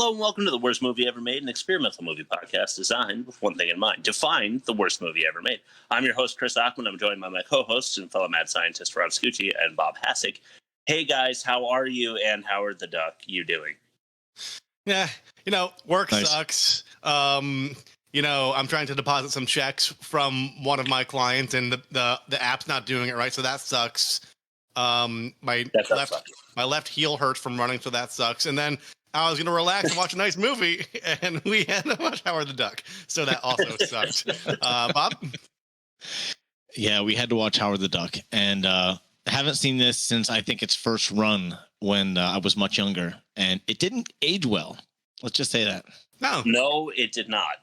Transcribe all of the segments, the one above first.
Hello and welcome to The Worst Movie Ever Made, an experimental movie podcast designed with one thing in mind: to find the worst movie ever made. I'm your host, Chris Ackman. I'm joined by my co-hosts and fellow mad scientist, Rob Scucci and Bob Hassick. Hey guys, how are you and Howard the Duck you doing? Yeah, work sucks. I'm trying to deposit some checks from one of my clients and the app's not doing it right, so that sucks. My left heel hurts from running, so that sucks. And then I was going to relax and watch a nice movie, and we had to watch Howard the Duck, so that also sucked. Bob? Yeah, we had to watch Howard the Duck, and haven't seen this since I think its first run when I was much younger, and it didn't age well. Let's just say that. No, it did not.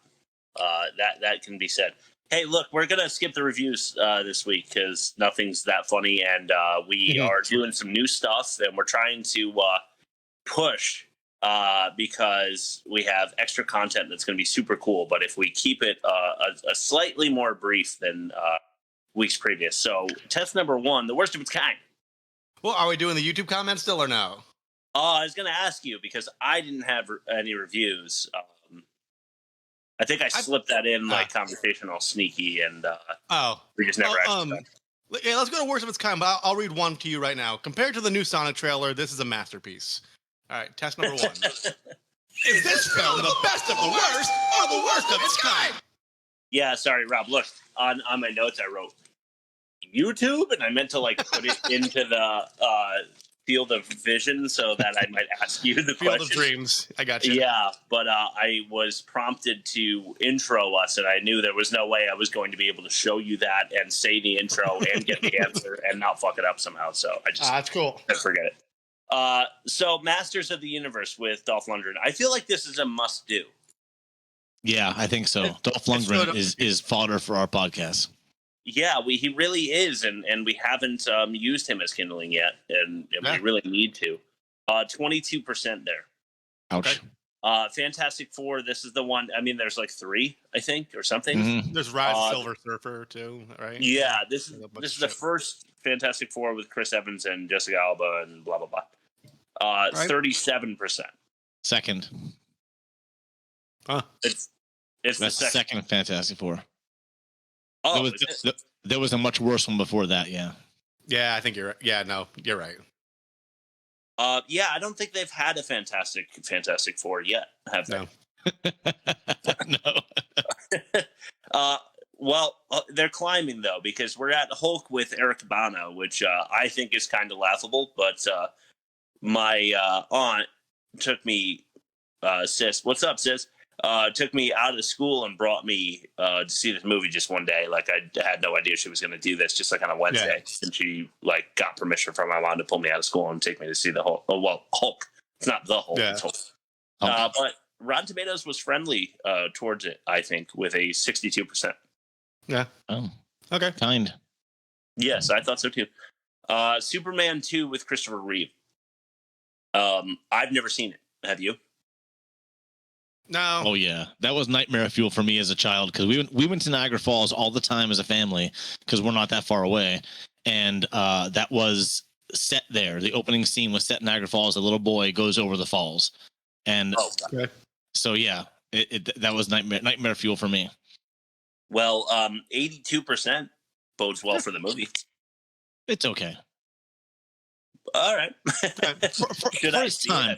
That can be said. Hey, look, we're going to skip the reviews this week because nothing's that funny, and we are doing some new stuff, and we're trying to push because we have extra content that's going to be super cool, but if we keep it a slightly more brief than weeks previous. So, test number 1, the worst of its kind. Well, are we doing the YouTube comments still or no? I was going to ask you because I didn't have any reviews. I think I slipped that in like conversational sneaky, and we just never actually done. Yeah, let's go to worst of its kind, but I'll read one to you right now. Compared to the new Sonic trailer, this is a masterpiece. All right, test number 1. Is this film the best of the worst or the worst of its kind? Yeah, sorry, Rob. Look, on my notes I wrote YouTube, and I meant to like put it into the field of vision so that I might ask you the field question. Of dreams. I got you. Yeah, but I was prompted to intro us, and I knew there was no way I was going to be able to show you that and say the intro and get the answer and not fuck it up somehow. So I just that's cool. Forget it. So Masters of the Universe with Dolph Lundgren. I feel like this is a must do. Yeah, I think so. Dolph Lundgren is fodder for our podcast. Yeah, he really is, and we haven't used him as kindling yet, and we really need to. 22% there. Ouch. Fantastic Four. This is the one. I mean, there's like 3, I think, or something. Mm-hmm. There's Rise of Silver Surfer too, right? Yeah, this is the first Fantastic Four with Chris Evans and Jessica Alba and blah blah blah. 37%. Second. Huh? It's the second Fantastic Four. Oh, there was a much worse one before that. Yeah. Yeah, I think you're right. Yeah, no, you're right. Yeah, I don't think they've had a Fantastic Four yet, have they? No. Well, they're climbing though, because we're at Hulk with Eric Bana, which I think is kind of laughable. But my aunt took me, sis. What's up, sis? Took me out of school and brought me to see this movie just one day. Like I had no idea she was going to do this, just like on a Wednesday. Yeah. And she like got permission from my mom to pull me out of school and take me to see the Hulk. Oh, well, Hulk. It's not the Hulk. Yeah. It's Hulk. But Rotten Tomatoes was friendly towards it, I think, with a 62%. Yeah. Oh. Okay. Kind. Yes, I thought so too. Superman 2 with Christopher Reeve. I've never seen it. Have you? No. Oh yeah, that was nightmare fuel for me as a child because we went to Niagara Falls all the time as a family because we're not that far away, and that was set there. The opening scene was set in Niagara Falls. A little boy goes over the falls, and so yeah, that was nightmare fuel for me. Well, 82% bodes well for the movie. It's okay. All right. For its time.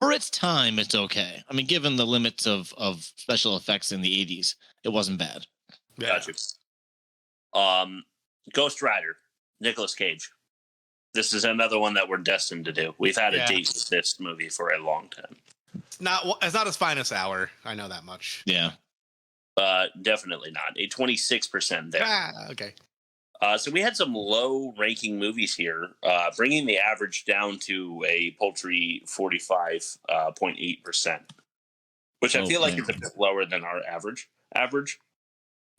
For its time, it's okay. I mean, given the limits of special effects in the 80s, it wasn't bad. Yeah. Gotcha. Ghost Rider, Nicolas Cage. This is another one that we're destined to do. We've had a date with this movie for a long time. It's not his finest hour. I know that much. Yeah. Definitely not. A 26% there. Okay. So we had some low-ranking movies here, bringing the average down to a paltry 45.8%, which I feel like is a bit lower than our average.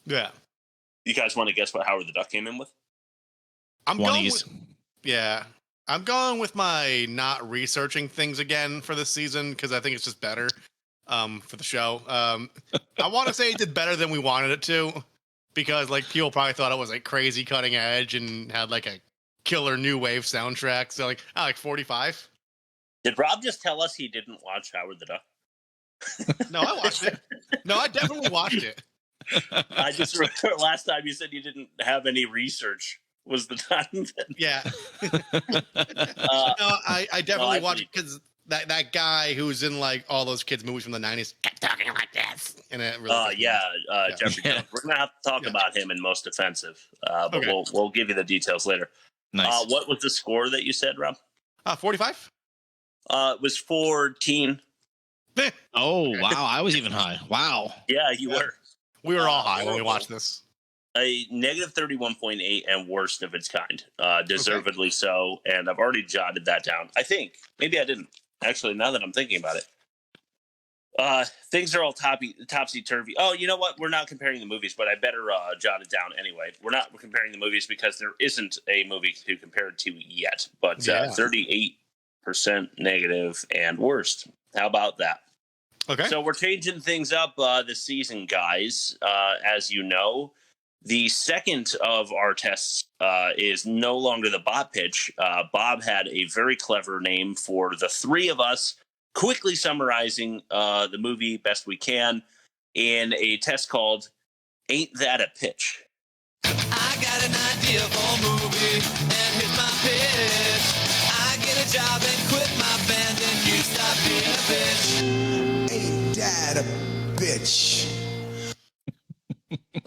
Yeah. You guys want to guess what Howard the Duck came in with? I'm going with my not researching things again for this season because I think it's just better for the show. I want to say it did better than we wanted it to. Because like people probably thought it was like crazy cutting edge and had like a killer new wave soundtrack. So like 45. Did Rob just tell us he didn't watch Howard the Duck? No, I watched it. No, I definitely watched it. I just remember last time you said you didn't have any research. Was the time that Yeah. No, I definitely watched it because that guy who's in like all those kids' movies from the 90s kept talking like this. And it really Jeffrey Jones. We're gonna have to talk about him in Most Offensive. But Okay. we'll give you the details later. Nice. What was the score that you said, Rob? 45? It was 14. Oh, wow. I was even high. Wow. Yeah, you were. We were all high when we watched this. A negative 31.8 and worst of its kind. Deservedly so. And I've already jotted that down. I think. Maybe I didn't. Actually, now that I'm thinking about it. Things are all topsy-turvy. Oh, you know what? We're not comparing the movies, but I better jot it down anyway. We're not comparing the movies because there isn't a movie to compare it to yet. But 38% negative and worst. How about that? Okay. So we're changing things up this season, guys. As you know, the second of our tests is no longer the Bob pitch. Bob had a very clever name for the three of us quickly summarizing the movie best we can in a test called Ain't That a Pitch? I got an idea for a movie, and here's my pitch. I get a job and quit my band, and you stop being a bitch. Ain't that a bitch?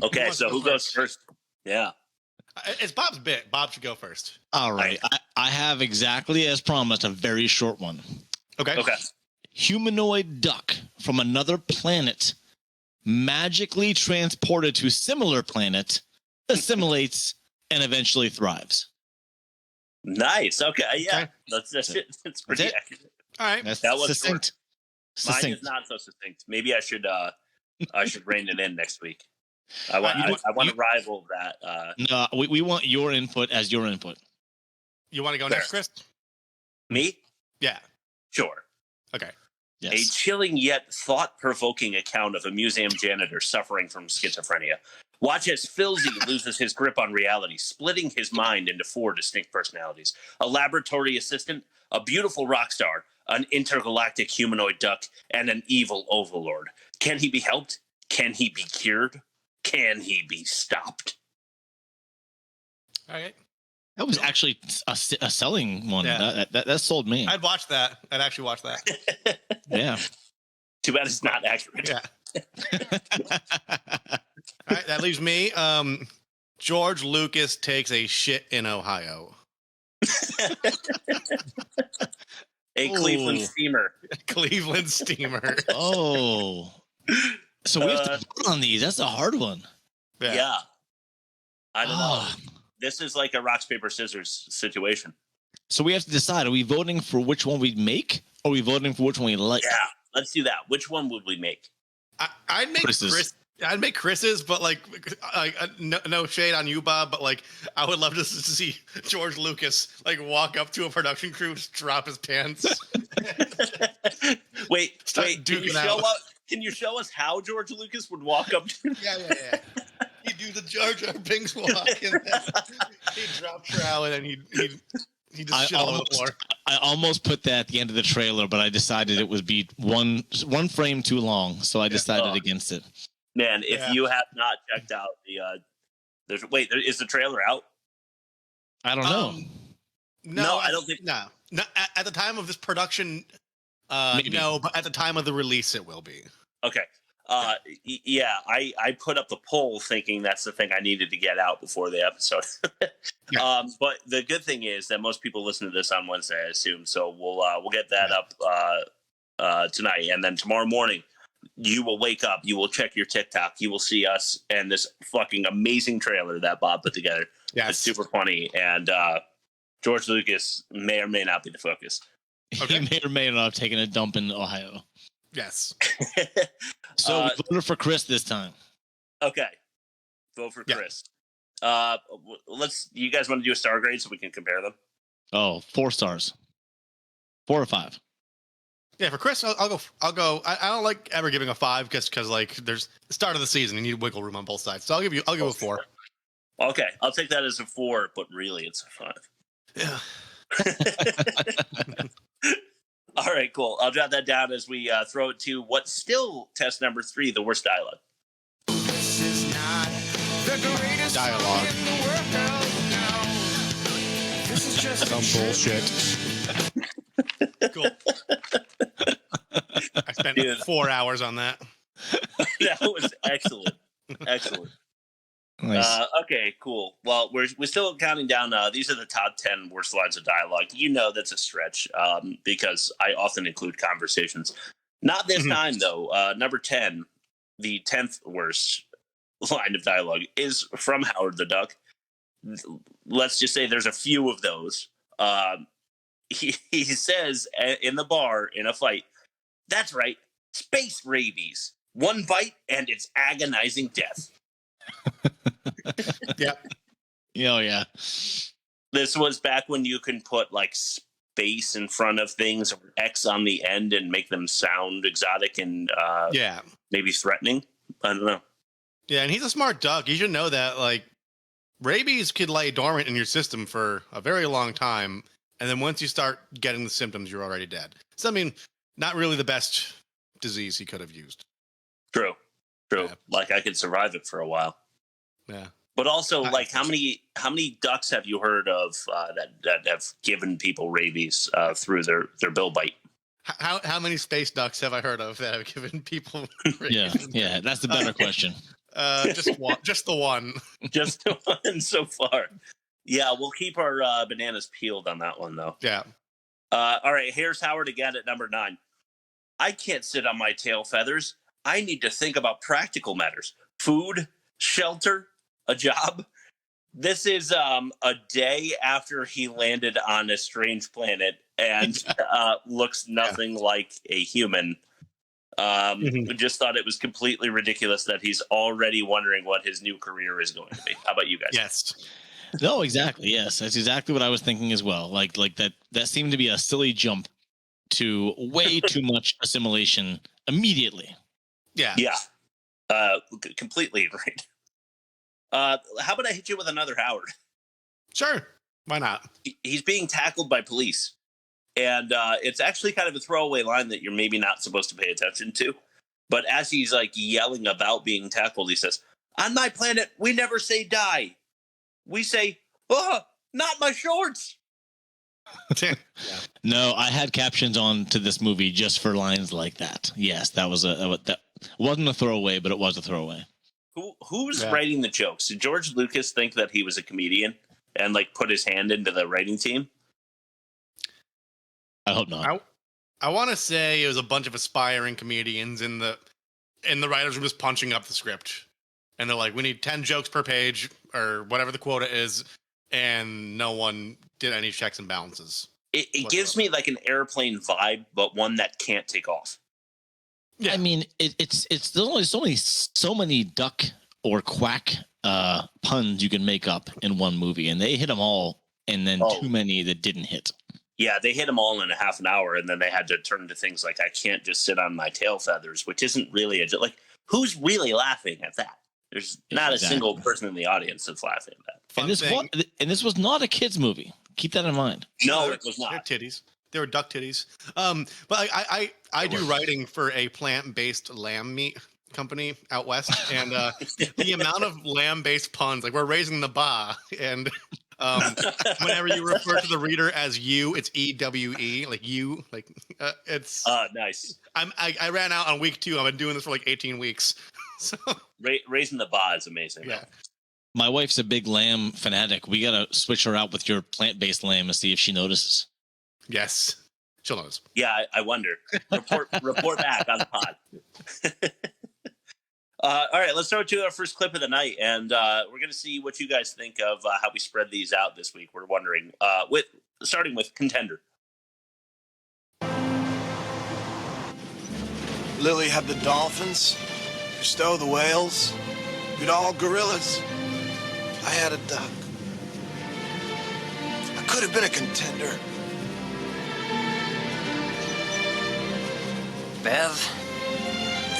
Okay, so who goes first? Yeah. It's Bob's bit. Bob should go first. All right. I have exactly as promised a very short one. Okay. Humanoid duck from another planet magically transported to similar planet assimilates and eventually thrives. Nice. Okay. Yeah. Okay. That's it. It's pretty That's it. accurate. All right. That's That was succinct. Mine is not so succinct. Maybe I should rein it in next week. I want to rival that. No, we want your input as your input. You want to go Fair. next, Chris? Me? Yeah. Sure. Okay. A Yes. chilling yet thought-provoking account of a museum janitor suffering from schizophrenia. Watch as Filzy loses his grip on reality, splitting his mind into 4 distinct personalities. A laboratory assistant, a beautiful rock star, an intergalactic humanoid duck, and an evil overlord. Can he be helped? Can he be cured? Can he be stopped? All right. That was actually a selling one. Yeah. That sold me. I'd watch that. I'd actually watch that. Yeah. Too bad it's not accurate. Yeah. All right. That leaves me. George Lucas takes a shit in Ohio. A Cleveland steamer. Cleveland steamer. Oh. So we have to vote on these. That's a hard one. Yeah. I don't know. Oh. This is like a rock, paper, scissors situation. So we have to decide: are we voting for which one we'd make, or are we voting for which one we like? Yeah, let's do that. Which one would we make? I'd make Chris's. I'd make Chris's, but like no shade on you, Bob, but like I would love to see George Lucas like walk up to a production crew, just drop his pants. wait, Start duking out. Can you show us how George Lucas would walk up to? Yeah. He'd do the Jar Jar Binks walk, and then he'd drop trow, and then he'd just shit all over the floor. I almost put that at the end of the trailer, but I decided it would be one frame too long, so I decided against it. Man, if you have not checked out is the trailer out? I don't know. No, I don't think. No, at the time of this production, Maybe. no, but at the time of the release, it will be. Okay. Yeah, I put up the poll thinking that's the thing I needed to get out before the episode. But the good thing is that most people listen to this on Wednesday, I assume. So we'll get that up tonight, and then tomorrow morning you will wake up, you will check your TikTok, you will see us and this fucking amazing trailer that Bob put together. Yeah, It's super funny, and George Lucas may or may not be the focus. He may or may not have taken a dump in Ohio. Yes. So we voted for Chris this time. Okay. Vote for Chris. You guys want to do a star grade so we can compare them? Oh, 4 stars. 4 or 5. Yeah, for Chris, I'll go. I don't like ever giving a 5 because like there's the start of the season, you need wiggle room on both sides. So I'll give a 4. Okay, I'll take that as a 4, but really it's a 5. Yeah. All right, cool. I'll jot that down as we throw it to what's still test number 3, the worst dialogue. This is not the greatest Dialogue. song in the world, no. This is just Some bullshit. Cool. I spent 4 hours on that. That was excellent. Excellent. Nice. Okay, cool. Well, we're still counting down. These are the top 10 worst lines of dialogue. You know that's a stretch because I often include conversations. Not this time, though. Number 10, the 10th worst line of dialogue is from Howard the Duck. Let's just say there's a few of those. He says in the bar in a fight, "That's right, space rabies. One bite and it's agonizing death." Yeah. Oh, yeah. This was back when you can put like space in front of things or X on the end and make them sound exotic and Yeah. maybe threatening. I don't know. Yeah, and he's a smart duck. You should know that, like, rabies could lay dormant in your system for a very long time, and then once you start getting the symptoms, you're already dead. So, I mean, not really the best disease he could have used. True. Yeah. Like I could survive it for a while. Yeah. But also, like, how many ducks have you heard of that have given people rabies through their bill bite? How many space ducks have I heard of that have given people rabies? Yeah. That's the better question. Just one. Just the one. Just one so far. Yeah, we'll keep our bananas peeled on that one, though. Yeah. All right, here's Howard again at number 9. "I can't sit on my tail feathers. I need to think about practical matters. Food, shelter, a job." This is a day after he landed on a strange planet and looks nothing like a human. Just thought it was completely ridiculous that he's already wondering what his new career is going to be. How about you guys? Yes. No, exactly. Yes, that's exactly what I was thinking as well. Like that seemed to be a silly jump to way too much assimilation immediately. Yeah. Yeah. Completely right. How about I hit you with another Howard? Sure. Why not? He's being tackled by police. And it's actually kind of a throwaway line that you're maybe not supposed to pay attention to. But as he's like yelling about being tackled, he says, "On my planet, we never say die. We say, oh, not my shorts." Yeah. No, I had captions on to this movie just for lines like that. Yes, that wasn't a throwaway, but it was a throwaway. Who's writing the jokes? Did George Lucas think that he was a comedian and like put his hand into the writing team? I hope not. I want to say it was a bunch of aspiring comedians in the writers' room just punching up the script, and they're like, "We need 10 jokes per page or whatever the quota is," and no one did any checks and balances. It gives me like an airplane vibe, but one that can't take off. Yeah. I mean, there's only so many duck or quack puns you can make up in one movie, and they hit them all, and then too many that didn't hit. Yeah, they hit them all in a half an hour, and then they had to turn to things like "I can't just sit on my tail feathers," which isn't really a joke. Like, who's really laughing at that? There's not a single person in the audience that's laughing at that. And this was not a kids movie. Keep that in mind. No, it was not. They're titties. They were duck titties. But I do writing for a plant-based lamb meat company out west, and the amount of lamb-based puns, like we're raising the bar, and whenever you refer to the reader as you, it's EWE, like you, like it's nice. I ran out on week 2. I've been doing this for like 18 weeks. So raising the bar is amazing. Yeah. My wife's a big lamb fanatic. We gotta switch her out with your plant-based lamb and see if she notices. Yes, she'll notice. Yeah, I wonder. Report back on the pod. All right, let's throw it to our first clip of the night, and we're going to see what you guys think of how we spread these out this week. We're wondering, starting with Contender. Lily had the dolphins, Cousteau the whales, Goodall gorillas. I had a duck. I could have been a contender. Bev,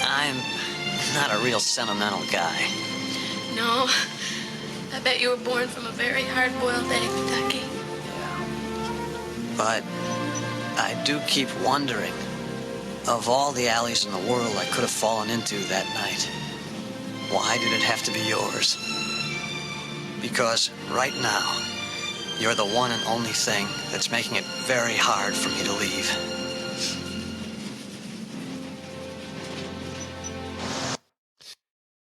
I'm not a real sentimental guy. No, I bet you were born from a very hard-boiled egg, Ducky. But I do keep wondering, of all the alleys in the world I could have fallen into that night, why did it have to be yours? Because right now, you're the one and only thing that's making it very hard for me to leave.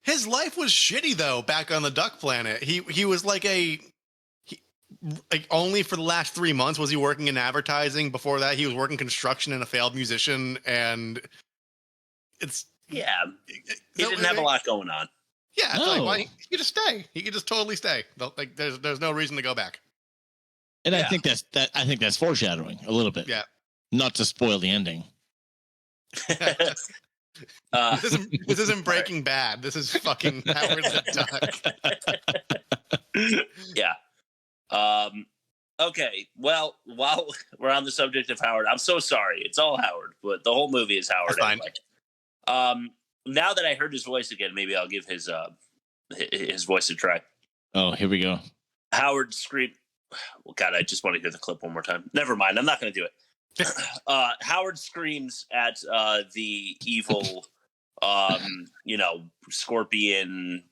His life was shitty though back on the Duck Planet. He was like like only for the last 3 months was he working in advertising. Before that, he was working construction and a failed musician. And it's he didn't have a lot going on. Yeah, it's like, why he could just stay. He could just totally stay. Like there's no reason to go back. And I think that's foreshadowing a little bit. Yeah. Not to spoil the ending. This isn't Breaking Bad. This is fucking Howard the Duck. Yeah. Okay. Well, while we're on the subject of Howard, I'm so sorry. It's all Howard, but the whole movie is Howard. That's anyway. Now that I heard his voice again, maybe I'll give his voice a try. Oh, here we go. Howard scream. Well, God, I just want to hear the clip one more time. Never mind. I'm not going to do it. Howard screams at the evil, scorpion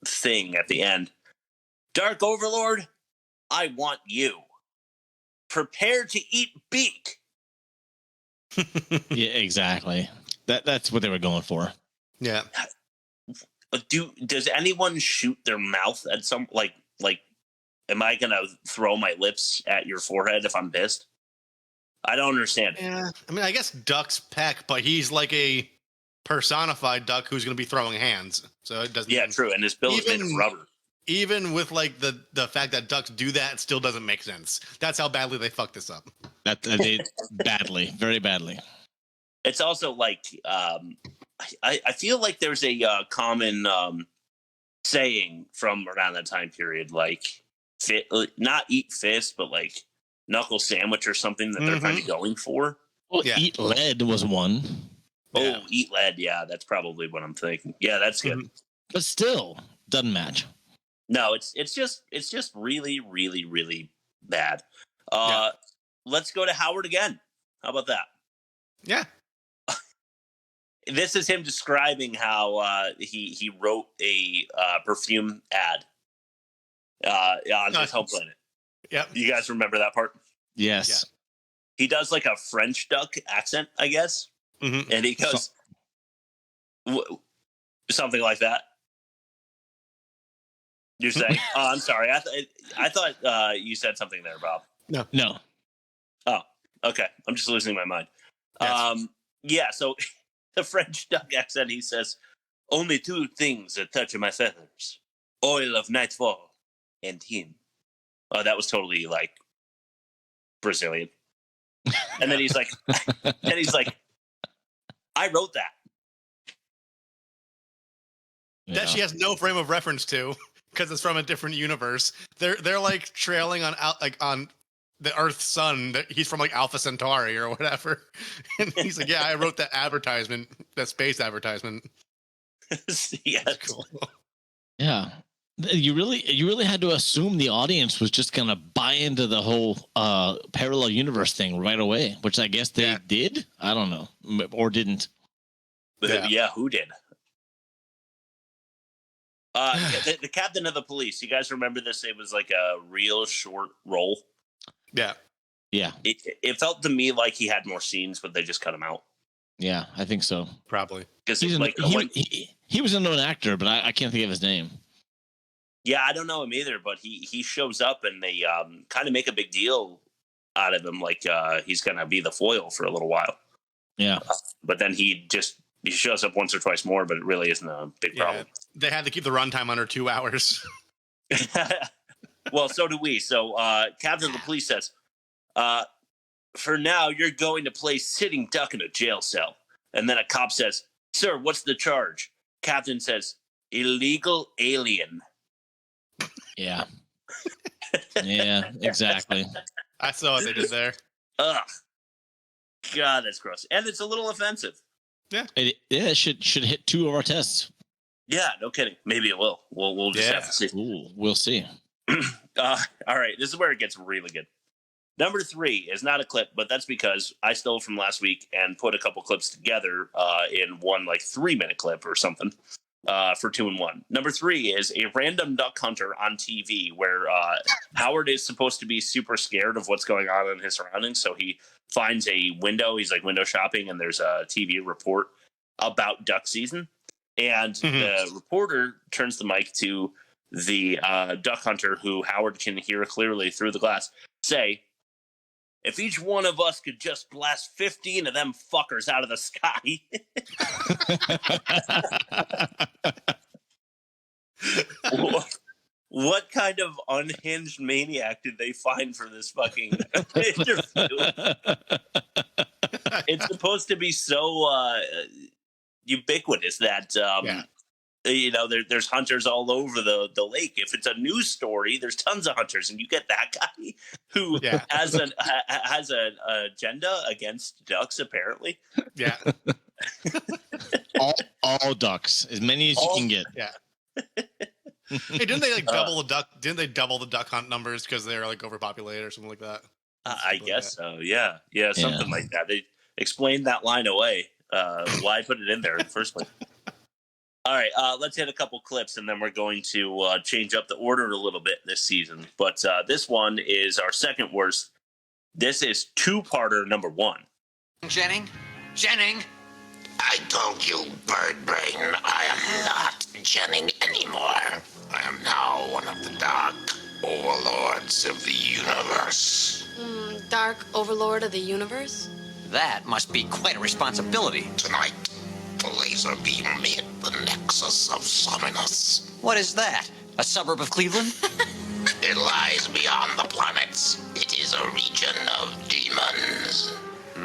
thing at the end. Dark Overlord, I want you. Prepare to eat beak. Yeah, exactly. That's what they were going for. Yeah. Does anyone shoot their mouth at some like? Am I gonna throw my lips at your forehead if I'm pissed? I don't understand. Yeah. I mean, I guess ducks peck, but he's like a personified duck who's going to be throwing hands. So it doesn't. Yeah, true. And his bill is made of rubber. Even with like the fact that ducks do that, it still doesn't make sense. That's how badly they fucked this up. They badly, very badly. It's also like I feel like there's a common saying from around that time period, like not eat fist, but like knuckle sandwich or something that they're kind of going for. Well, yeah. Eat lead was one. Oh, yeah. Eat lead. Yeah, that's probably what I'm thinking. Yeah, that's good. But still, doesn't match. No, it's just really, really, really bad. Let's go to Howard again. How about that? Yeah. This is him describing how he wrote a perfume ad on his home planet. Yep. You guys remember that part? Yes. Yeah. He does like a French duck accent, I guess. Mm-hmm. And he goes something like that. You're saying? Oh, I'm sorry. I thought you said something there, Bob. No. Oh, okay. I'm just losing my mind. Yes. Yeah. So the French duck accent. He says, "Only two things that touch my feathers: oil of nightfall and him." Oh, that was totally like Brazilian. And then he's like, I wrote that. Yeah. That she has no frame of reference to because it's from a different universe. They're like trailing on on the Earth's sun. He's from like Alpha Centauri or whatever. And he's like, yeah, I wrote that advertisement, that space advertisement. Yeah, that's cool. Yeah. You really had to assume the audience was just gonna buy into the whole parallel universe thing right away, which I guess they did. I don't know, or didn't. Yeah, who did? The captain of the police. You guys remember this? It was like a real short role. Yeah. It felt to me like he had more scenes, but they just cut him out. Yeah, I think so. Probably because he was a known actor, but I can't think of his name. Yeah, I don't know him either, but he shows up and they kind of make a big deal out of him, like he's gonna be the foil for a little while. Yeah, but then he shows up once or twice more, but it really isn't a big problem. They had to keep the runtime under 2 hours. Well, so do we. So captain of the police says, "For now, you're going to play sitting duck in a jail cell." And then a cop says, "Sir, what's the charge?" Captain says, "Illegal alien." Yeah. Yeah, exactly. I saw what they did there. Ugh. God, that's gross. And it's a little offensive. Yeah. It should hit 2 of our tests. Yeah, no kidding. Maybe it will. We'll just have to see. Ooh, we'll see. All right. This is where it gets really good. Number 3 is not a clip, but that's because I stole from last week and put a couple clips together in one 3-minute clip or something for 2 and 1. Number 3 is a random duck hunter on TV where Howard is supposed to be super scared of what's going on in his surroundings. So he finds a window. He's window shopping, and there's a TV report about duck season. And the reporter turns the mic to the duck hunter, who Howard can hear clearly through the glass, say, "If each one of us could just blast 15 of them fuckers out of the sky." What kind of unhinged maniac did they find for this fucking interview? It's supposed to be so ubiquitous that there's hunters all over the lake. If it's a news story, there's tons of hunters, and you get that guy who has an agenda against ducks, apparently. Yeah. all ducks, as many as you can get. Yeah. Hey, didn't they double the duck? Didn't they double the duck hunt numbers because they're overpopulated or something like that? I guess so. Yeah, something like that. They explained that line away. Why put it in there in the first place? All right, let's hit a couple clips, and then we're going to change up the order a little bit this season. But this one is our second worst. This is two-parter number 1. Jennings? I told you, Birdbrain, I am not Jennings anymore. I am now one of the dark overlords of the universe. Dark Overlord of the Universe? That must be quite a responsibility. Tonight, the laser beam hit the nexus of Summonus. What is that? A suburb of Cleveland? It lies beyond the planets. It is a region of demons,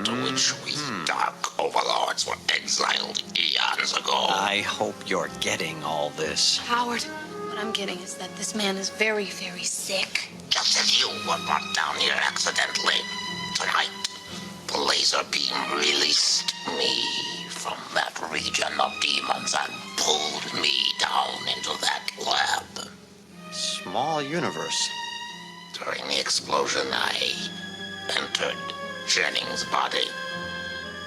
to which we dark overlords were exiled eons ago. I hope you're getting all this. Howard, what I'm getting is that this man is very, very sick. Just as you were brought down here accidentally. Tonight, the laser beam released me from that region of demons and pulled me down into that lab. Small universe. During the explosion, I entered Jennings' body.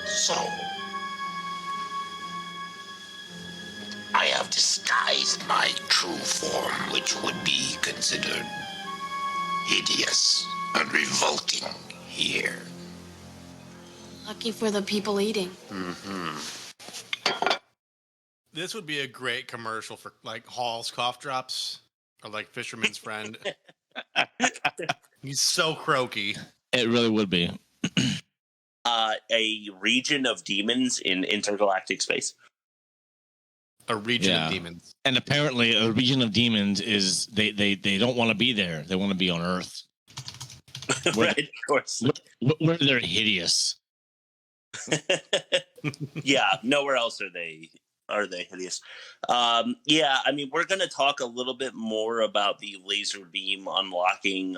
So, I have disguised my true form, which would be considered hideous and revolting here. Lucky for the people eating. This would be a great commercial for Hall's cough drops or Fisherman's Friend. He's so croaky. It really would be. A region of demons in intergalactic space. A region of demons. And apparently a region of demons is they don't want to be there. They want to be on Earth. Right, of course. Where they're hideous. Yeah, nowhere else are they hideous. Yeah, I mean, we're going to talk a little bit more about the laser beam unlocking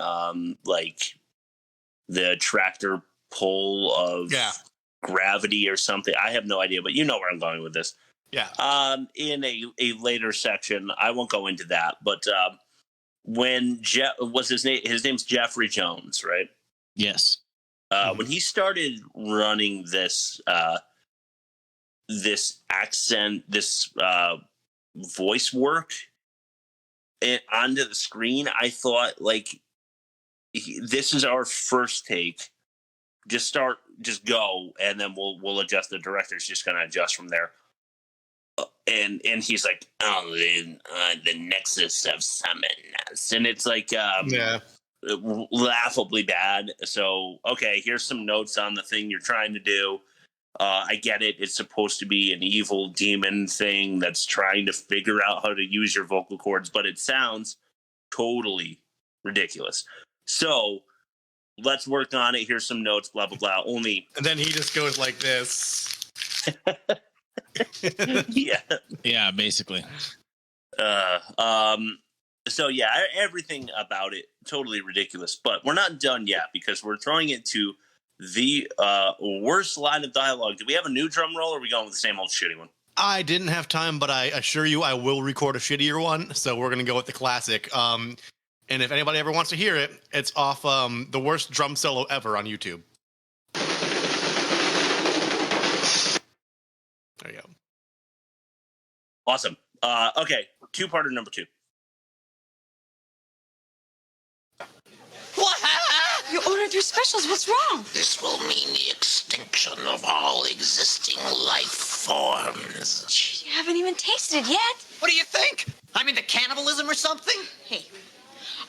the tractor pull of gravity or something. I have no idea, but you know where I'm going with this. Yeah. In a later section, I won't go into that, but when his name's Jeffrey Jones, right? Yes. When he started running this voice work onto the screen, I thought this is our first take. Just go, and then we'll adjust. The director's just going to adjust from there. And he's like, the Nexus of Summonnus, and it's laughably bad. So, okay, here's some notes on the thing you're trying to do. I get it. It's supposed to be an evil demon thing that's trying to figure out how to use your vocal cords, but it sounds totally ridiculous. So let's work on it. Here's some notes, blah, blah, blah. And then he just goes like this. Yeah, basically. So yeah, everything about it totally ridiculous. But we're not done yet because we're throwing it to the worst line of dialogue. Do we have a new drum roll, or are we going with the same old shitty one? I didn't have time, but I assure you I will record a shittier one. So we're gonna go with the classic. And if anybody ever wants to hear it, it's off the worst drum solo ever on YouTube. There you go. Awesome. Okay, two-parter number 2. What? You ordered your specials. What's wrong? This will mean the extinction of all existing life forms. Gee, you haven't even tasted it yet. What do you think? I'm into cannibalism or something? Hey,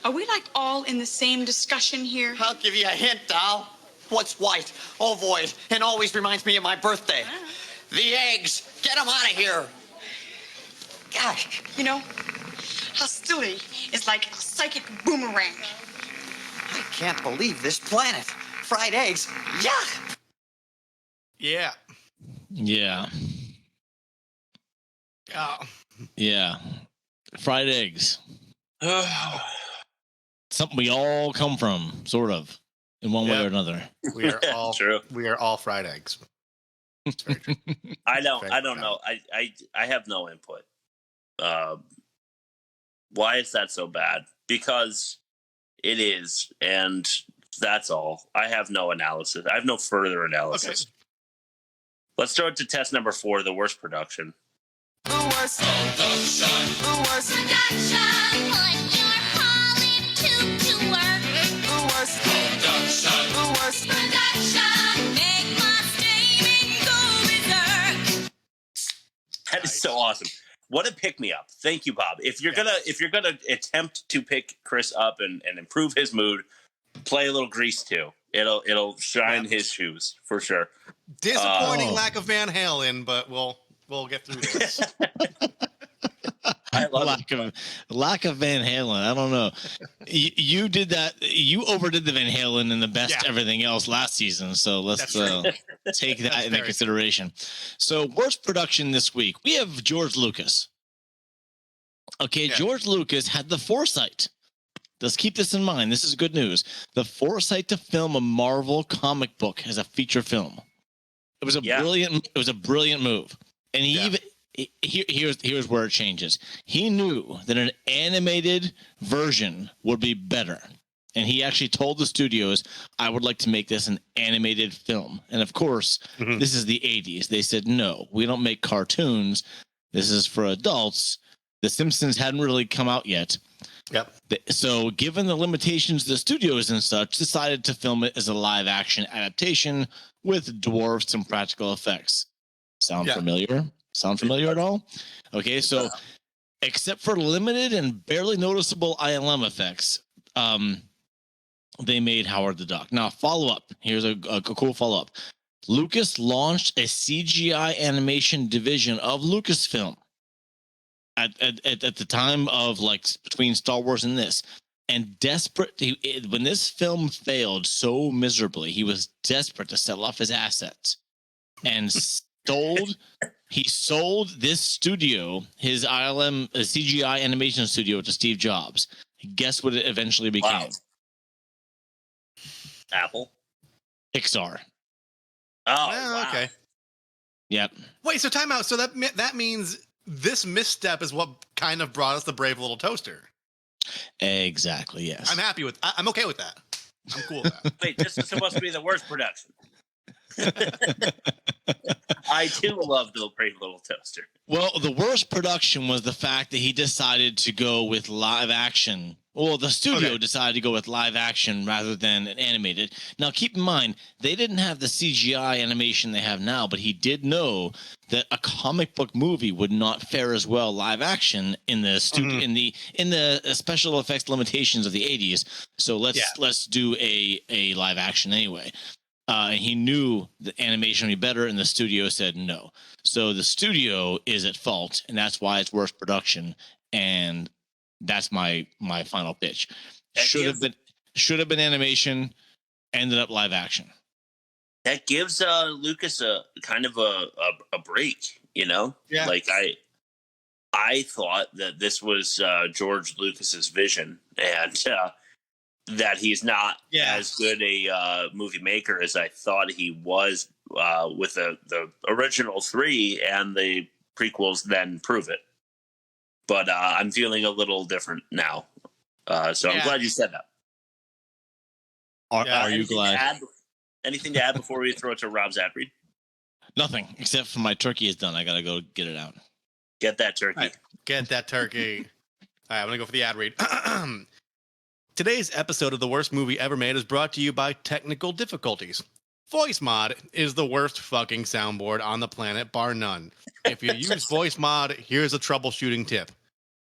are we like all in the same discussion here? I'll give you a hint, doll. What's white, ovoid, and always reminds me of my birthday? The eggs. Get them out of here. Gosh. You know, hostility is like a psychic boomerang. I can't believe this planet. Fried eggs. Yuck. Yeah. Yeah. Oh. Yeah. Fried eggs. Something we all come from, sort of, in one way or another. We are all True. We are all fried eggs. It's very true. I don't Very know. I have no input. Why is that so bad? Because it is, and that's all. I have no analysis. I have no further analysis. Okay. Let's throw it to test number 4, the worst production. The worst production. The worst production. Put your Polly to work. The worst production. The worst Production. Make my statement go berserk. That is so awesome. What a pick me up. Thank you, Bob. If you're gonna attempt to pick Chris up and improve his mood, play a little Grease too. It'll shine his shoes for sure. Disappointing lack of Van Halen, but we'll get through this. I love it. Lack of Van Halen. I don't know. You did that. You overdid the Van Halen and the best everything else last season. So let's take that into consideration. So worst production this week, we have George Lucas. Okay, Yeah. George Lucas had the foresight. Let's keep this in mind. This is good news. The foresight to film a Marvel comic book as a feature film. It was a brilliant move. And here's where it changes. He knew that an animated version would be better. And he actually told the studios, I would like to make this an animated film. And of course, this is the 80s. They said, no, we don't make cartoons. This is for adults. The Simpsons hadn't really come out yet. Yep. So given the limitations of the studios and such, decided to film it as a live action adaptation with dwarfs and practical effects. Sound familiar? Sound familiar at all? Okay, so except for limited and barely noticeable ILM effects, they made Howard the Duck. Now, follow-up. Here's a cool follow-up. Lucas launched a CGI animation division of Lucasfilm at the time of, like, between Star Wars and this. And when this film failed so miserably, he was desperate to sell off his assets and he sold this studio, his ILM CGI animation studio, to Steve Jobs. Guess what it eventually became? Wow. Apple? Pixar. Oh, wow. Okay. Yep. Wait, so time out. So that means this misstep is what kind of brought us the Brave Little Toaster. Exactly, yes. I'm okay with that. I'm cool with that. Wait, this is supposed to be the worst production. I too love the Brave Little Toaster. Well, the worst production was the fact that he decided to go with live action. Well, the studio decided to go with live action rather than an animated. Now, keep in mind, they didn't have the CGI animation they have now, but he did know that a comic book movie would not fare as well live action in the in the special effects limitations of the 80s. So let's do a live action anyway. And he knew the animation would be better, and the studio said no. So the studio is at fault, and that's why it's worst production. And that's my final pitch. Should have been animation, ended up live action. That gives Lucas a kind of a break, you know? Yeah. Like I thought that this was George Lucas's vision, and that he's not as good a movie maker as I thought he was with the original 3, and the prequels then prove it. But I'm feeling a little different now. So I'm glad you said that. Are you glad? Anything to add before we throw it to Rob's ad read? Nothing, except for my turkey is done. I got to go get it out. Get that turkey. Right. Get that turkey. All right, I'm going to go for the ad read. Today's episode of The Worst Movie Ever Made is brought to you by technical difficulties. Voice Mod is the worst fucking soundboard on the planet, bar none. If you use Voice Mod, here's a troubleshooting tip.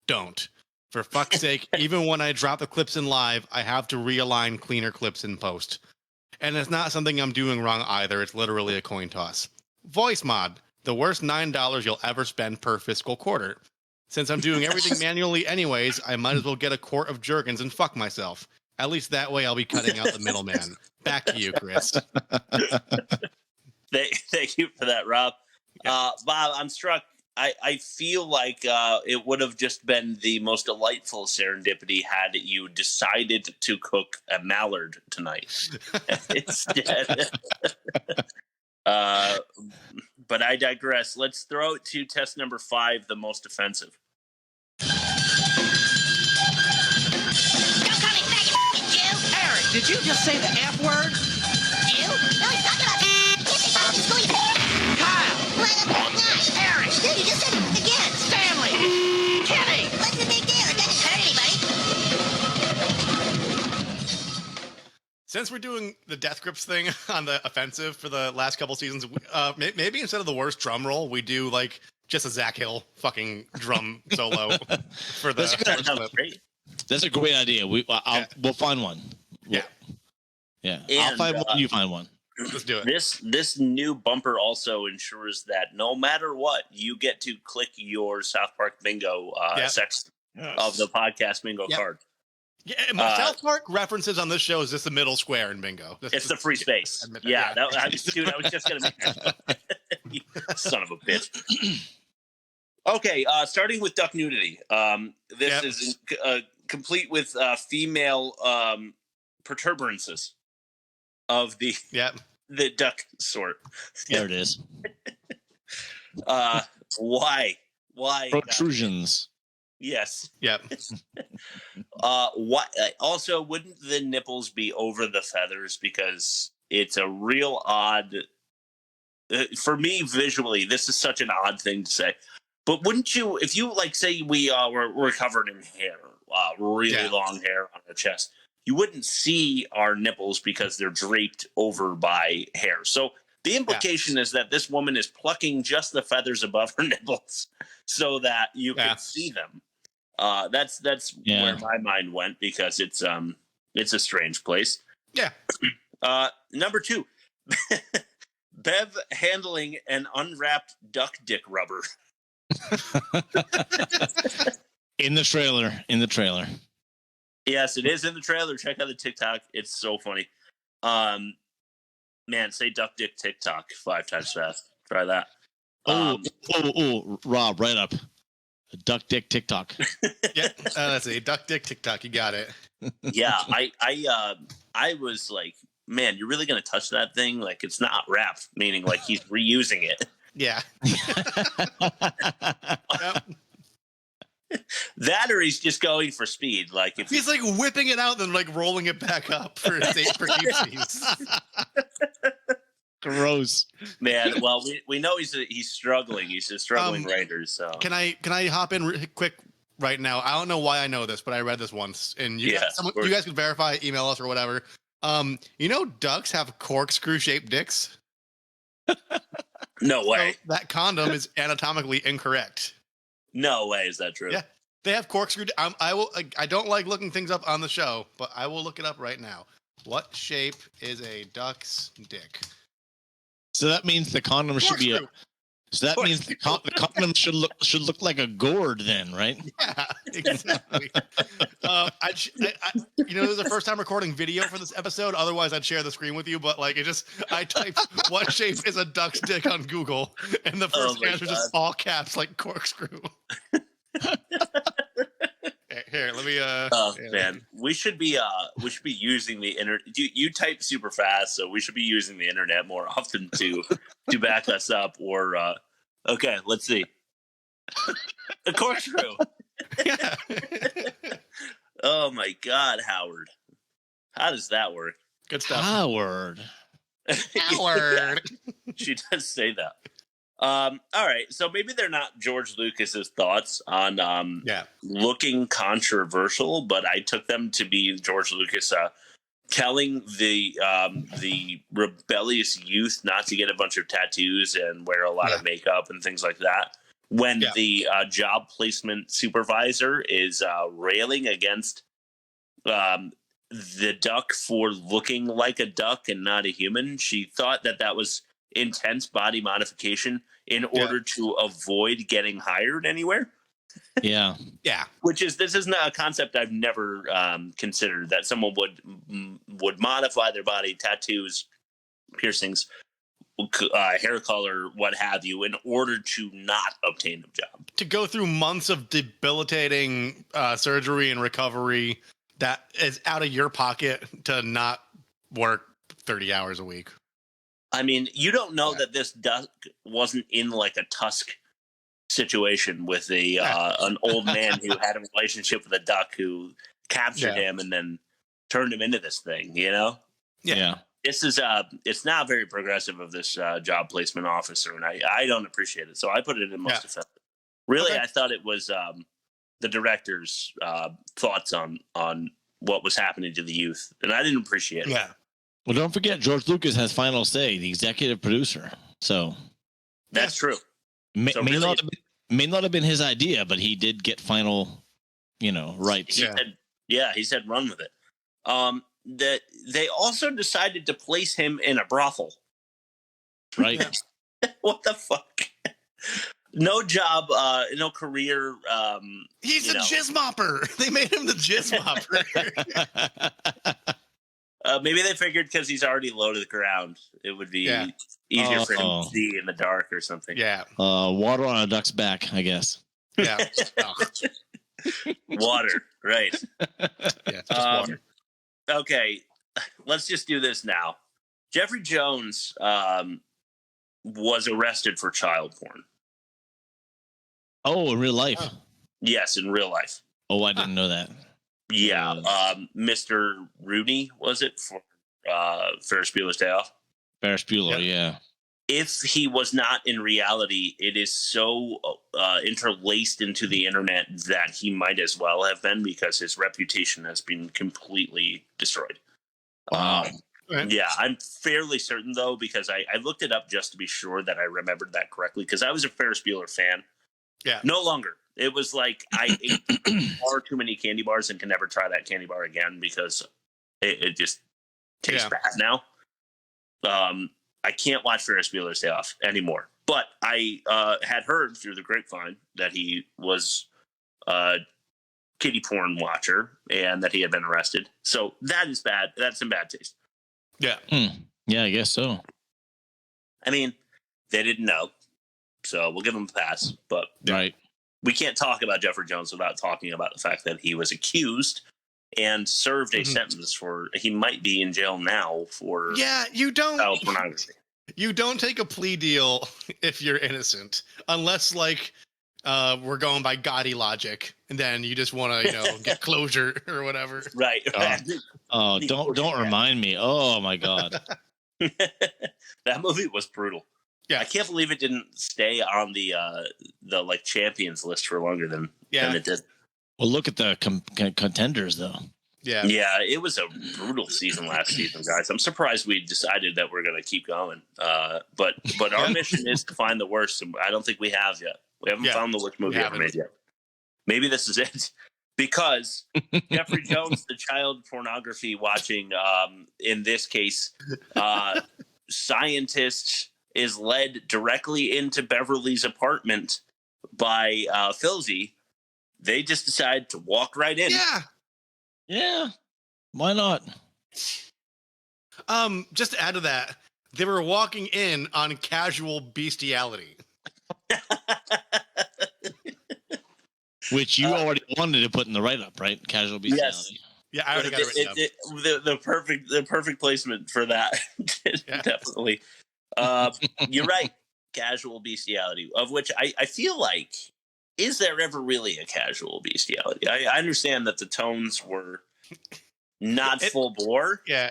Don't. For fuck's sake, even when I drop the clips in live, I have to realign cleaner clips in post. And it's not something I'm doing wrong either. It's literally a coin toss. Voice Mod, the worst $9 you'll ever spend per fiscal quarter. Since I'm doing everything manually anyways, I might as well get a quart of Jergens and fuck myself. At least that way I'll be cutting out the middleman. Back to you, Chris. Thank you for that, Rob. Bob, I'm struck. I feel like it would have just been the most delightful serendipity had you decided to cook a mallard tonight instead. But I digress. Let's throw it to test number 5, the most offensive. Don't call me faggot, Jew. Eric, did you just say the F word? Jew? No, he's talking about Kyle! Nice. Eric! Dude, you just said it again. Stanley! Kenny! What's the big deal? It doesn't hurt anybody. Since we're doing the Death Grips thing on the offensive for the last couple seasons, maybe instead of the worst drum roll, we do like just a Zach Hill fucking drum solo for the. That's a great idea. We'll find one. Yeah. I'll find one. You find one. Let's do it. This new bumper also ensures that no matter what, you get to click your South Park bingo section of the podcast bingo card. Yeah, South Park references on this show is just the middle square in bingo. It's the free space. I was just going to make that. You son of a bitch. Okay, starting with duck nudity. This is complete with female protuberances of the duck sort. There it is. Why? Protrusions. Yes. Yep. What? Also, wouldn't the nipples be over the feathers? Because it's a real odd. For me, visually, this is such an odd thing to say. But wouldn't you, if you like, say we were covered in hair, really long hair on our chest, you wouldn't see our nipples because they're draped over by hair. So the implication is that this woman is plucking just the feathers above her nipples so that you can see them. That's where my mind went, because it's a strange place. Yeah. Number 2, Bev handling an unwrapped duck dick rubber. In the trailer. Yes, it is in the trailer. Check out the TikTok. It's so funny. Man, say duck dick TikTok 5 times fast. Try that. Rob, right up. Duck dick TikTok. Let's see. Duck dick TikTok. You got it. Yeah, I was like, man, you're really gonna touch that thing? Like, it's not wrapped, meaning like he's reusing it. Yeah. That, or he's just going for speed. Like, if he's like whipping it out, then like rolling it back up for keepsies. Gross, man. Well, we know he's struggling. He's a struggling writer. So can I hop in quick right now? I don't know why I know this, but I read this once, and you guys can verify, email us or whatever. Ducks have corkscrew shaped dicks. No way. So that condom is anatomically incorrect. No way is that true. Yeah, they have corkscrew. I don't like looking things up on the show, but I will look it up right now. What shape is a duck's dick? So that means the condom should be So that means the condom should look like a gourd, then, right? Yeah, exactly. This is the first time recording video for this episode. Otherwise, I'd share the screen with you. But I typed "what shape is a duck's dick" on Google, and the first answer is just all caps, like corkscrew. Here, let me. Man, we should be using the internet. You type super fast, so we should be using the internet more often to back us up. Or okay, let's see. A corkscrew. Yeah. Oh my God, Howard. How does that work? Good stuff. Howard. Howard. Yeah, she does say that. All right, so maybe they're not George Lucas's thoughts on looking controversial, but I took them to be George Lucas telling the rebellious youth not to get a bunch of tattoos and wear a lot of makeup and things like that. When the job placement supervisor is railing against the duck for looking like a duck and not a human, she thought that was intense body modification in order to avoid getting hired anywhere. Yeah. Yeah. This is not a concept I've never considered, that someone would modify their body, tattoos, piercings, hair color, what have you, in order to not obtain a job. To go through months of debilitating surgery and recovery that is out of your pocket to not work 30 hours a week. I mean, you don't know that this duck wasn't in like a Tusk situation with an old man who had a relationship with a duck who captured him and then turned him into this thing, you know? Yeah. This is it's not very progressive of this job placement officer, and I don't appreciate it. So I put it in most effective. Really, I thought it was the director's thoughts on what was happening to the youth, and I didn't appreciate it. Yeah. Well, don't forget, George Lucas has final say, the executive producer. So that's true. May not have been his idea, but he did get final, rights. He said run with it. That they also decided to place him in a brothel. Right. What the fuck? No job, no career. He's a jizz mopper. They made him the jizz mopper. Maybe they figured because he's already low to the ground, it would be easier for him to see in the dark or something. Yeah. Water on a duck's back, I guess. Yeah. Water, right. Yeah, just water. Okay, let's just do this now. Jeffrey Jones was arrested for child porn. Oh, in real life? Yes, in real life. Oh, I didn't know that. Yeah, Mr. Rooney, was it, for Ferris Bueller's Day Off? Ferris Bueller, yeah. If he was not in reality, it is so interlaced into the internet that he might as well have been, because his reputation has been completely destroyed. Wow. Yeah, I'm fairly certain, though, because I looked it up just to be sure that I remembered that correctly, because I was a Ferris Bueller fan. Yeah. No longer. It was like I ate far too many candy bars and can never try that candy bar again, because it just tastes bad now. I can't watch Ferris Bueller's Day Off anymore. But I had heard through the grapevine that he was a kiddie porn watcher and that he had been arrested. So that is bad. That's in bad taste. Yeah. Yeah, I guess so. I mean, they didn't know, so we'll give him a pass. But right. We can't talk about Jeffrey Jones without talking about the fact that he was accused and served a sentence for. He might be in jail now for child pornography. You don't take a plea deal if you're innocent, unless we're going by gaudy logic, and then you just want to get closure or whatever. Right. Don't remind me. Oh my God. That movie was brutal. Yeah, I can't believe it didn't stay on the champions list for longer than it did. Well, look at the contenders, though. Yeah, it was a brutal season last season, guys. I'm surprised we decided that we're going to keep going. But our mission is to find the worst, and I don't think we have yet. We haven't found the worst movie ever made yet. Maybe this is it, because Jeffrey Jones, the child pornography watching, in this case, scientist, is led directly into Beverly's apartment by Filzy. They just decide to walk right in. Yeah. Why not? Just to add to that, they were walking in on casual bestiality. Which you already wanted to put in the write-up, right? Casual bestiality. Yeah, I already got it written up. The perfect placement for that. Definitely. You're right. Casual bestiality, of which I feel like is there ever really a casual bestiality? I understand that the tones were not full bore. Yeah.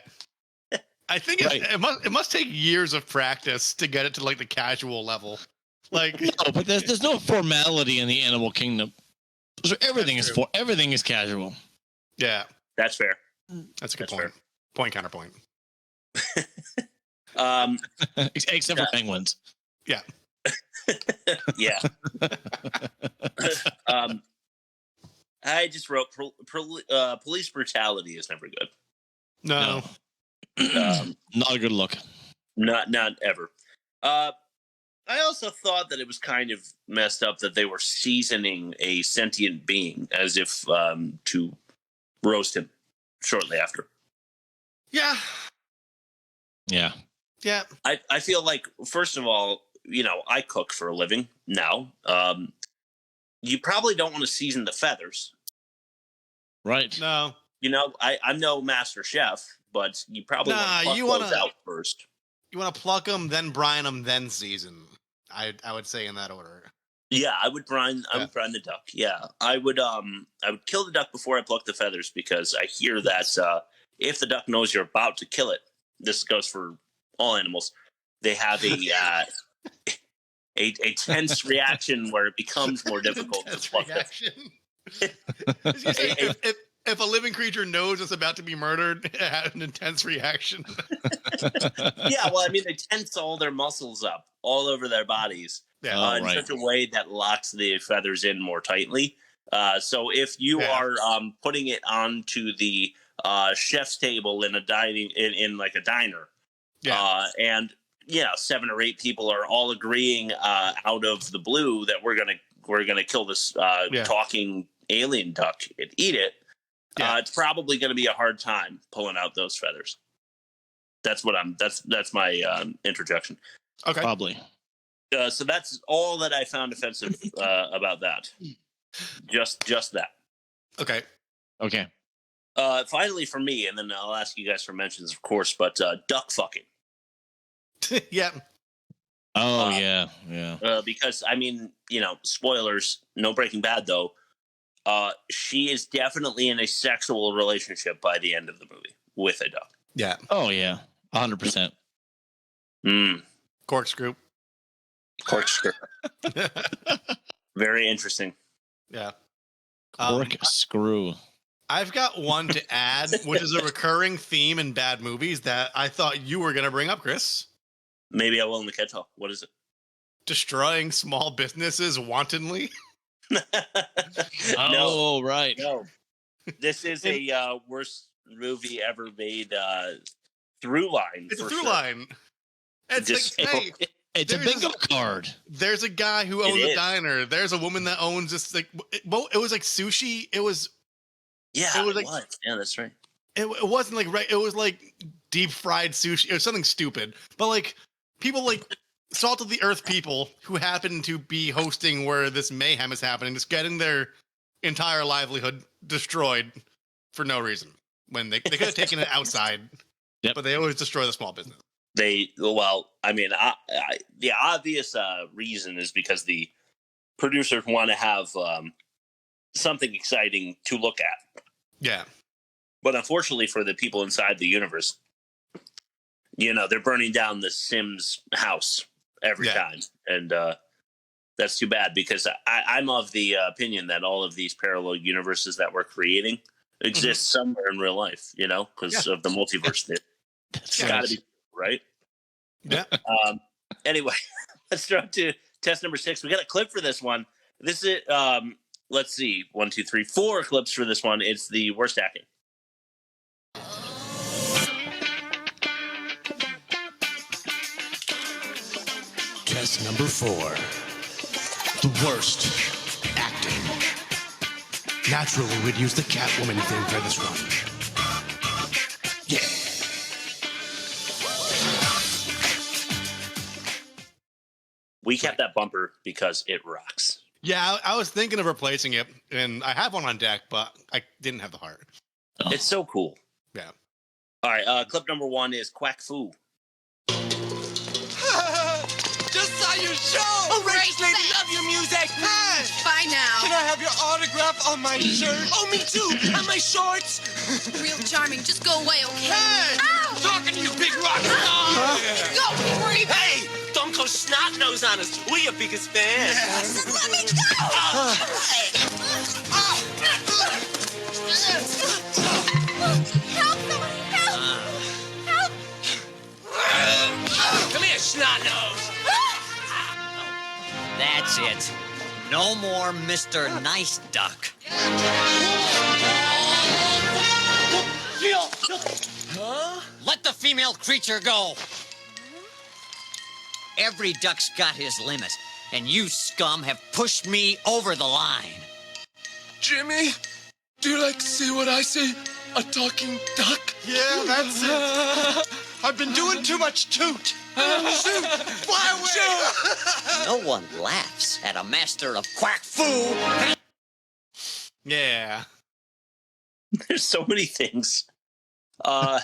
I think it must take years of practice to get it to like the casual level. Like no, but there's no formality in the animal kingdom. So everything is casual. Yeah, that's fair. That's a good point. Fair. Point counterpoint. Except for penguins. Yeah. Yeah. I just wrote police brutality is never good. No. Not a good look. Not ever. I also thought that it was kind of messed up that they were seasoning a sentient being as if to roast him shortly after. Yeah. Yeah. Yeah. I feel like, first of all, I cook for a living now. You probably don't want to season the feathers. Right. No. I'm no master chef, but you probably want to pluck those out first. You want to pluck them, then brine them, then season. I would say in that order. Yeah, I would brine the duck. Yeah, I would kill the duck before I pluck the feathers, because I hear that if the duck knows you're about to kill it, this goes for all animals, they have a tense reaction where it becomes more difficult to pluck it. If a living creature knows it's about to be murdered, it has an intense reaction. Yeah, well, I mean, they tense all their muscles up all over their bodies in such a way that locks the feathers in more tightly. So if you are putting it onto the chef's table in a like a diner, and 7 or 8 people are all agreeing out of the blue that we're gonna kill this talking alien duck and eat it. It's probably going to be a hard time pulling out those feathers. That's my interjection. Okay. Probably. So that's all that I found offensive about that. Just that. Okay. Okay. Finally, for me, and then I'll ask you guys for mentions, of course, but duck fucking. Yeah. Oh, yeah. Because, I mean, spoilers, no Breaking Bad, though. She is definitely in a sexual relationship by the end of the movie with a duck. Yeah. Oh, yeah. 100%. Corkscrew. Very interesting. Yeah. Corkscrew. I've got one to add, which is a recurring theme in bad movies that I thought you were going to bring up, Chris. Maybe I will in the catch-all. What is it? Destroying small businesses wantonly. No, right. No. This is a worst movie ever made through line. It's a through line. It's like, hey, it's a bingo card. There's a guy who owns a diner. There's a woman that owns this. Like, it was like sushi. It was. Yeah, it was like. Yeah, that's right. It wasn't like right. It was like deep fried sushi. It was something stupid. But like people like salt of the earth people who happen to be hosting where this mayhem is happening, just getting their entire livelihood destroyed for no reason. When they could have taken it outside, but they always destroy the small business. The obvious reason is because the producers want to have something exciting to look at. Yeah. But unfortunately for the people inside the universe, they're burning down the Sims house every time. And that's too bad, because I'm of the opinion that all of these parallel universes that we're creating exist somewhere in real life, because of the multiverse. It's got to be, right? Yeah. Anyway, let's throw to test number 6. We got a clip for this one. This is, let's see, 1, 2, 3, 4 clips for this one. It's the worst acting. Test number 4. The worst acting. Naturally, we'd use the Catwoman theme for this one. Yeah. We kept that bumper because it rocks. Yeah, I was thinking of replacing it, and I have one on deck, but I didn't have the heart. Oh. It's so cool. Yeah. All right, clip number 1 is Quack Fu. Just saw your show! Oh, Right, lady, love your music! Hi! Bye now. have your autograph on my shirt. Oh, me too. And my shorts. Real charming. Just go away, okay? Hey! Ow! Talking to you, big rock star. Go, Creep! Hey, don't go snot nose on us. We're your biggest fans. Just let me go! Help! Someone help! Help! Come here, snot nose. That's it. No more Mr. Nice Duck. Huh? Let the female creature go. Every duck's got his limit, and you scum have pushed me over the line. Jimmy, do you like to see what I see? A talking duck? Yeah, that's it. I've been doing too much toot. Shoot! Fly away! No one laughs at a master of quack foo. Yeah. There's so many things. To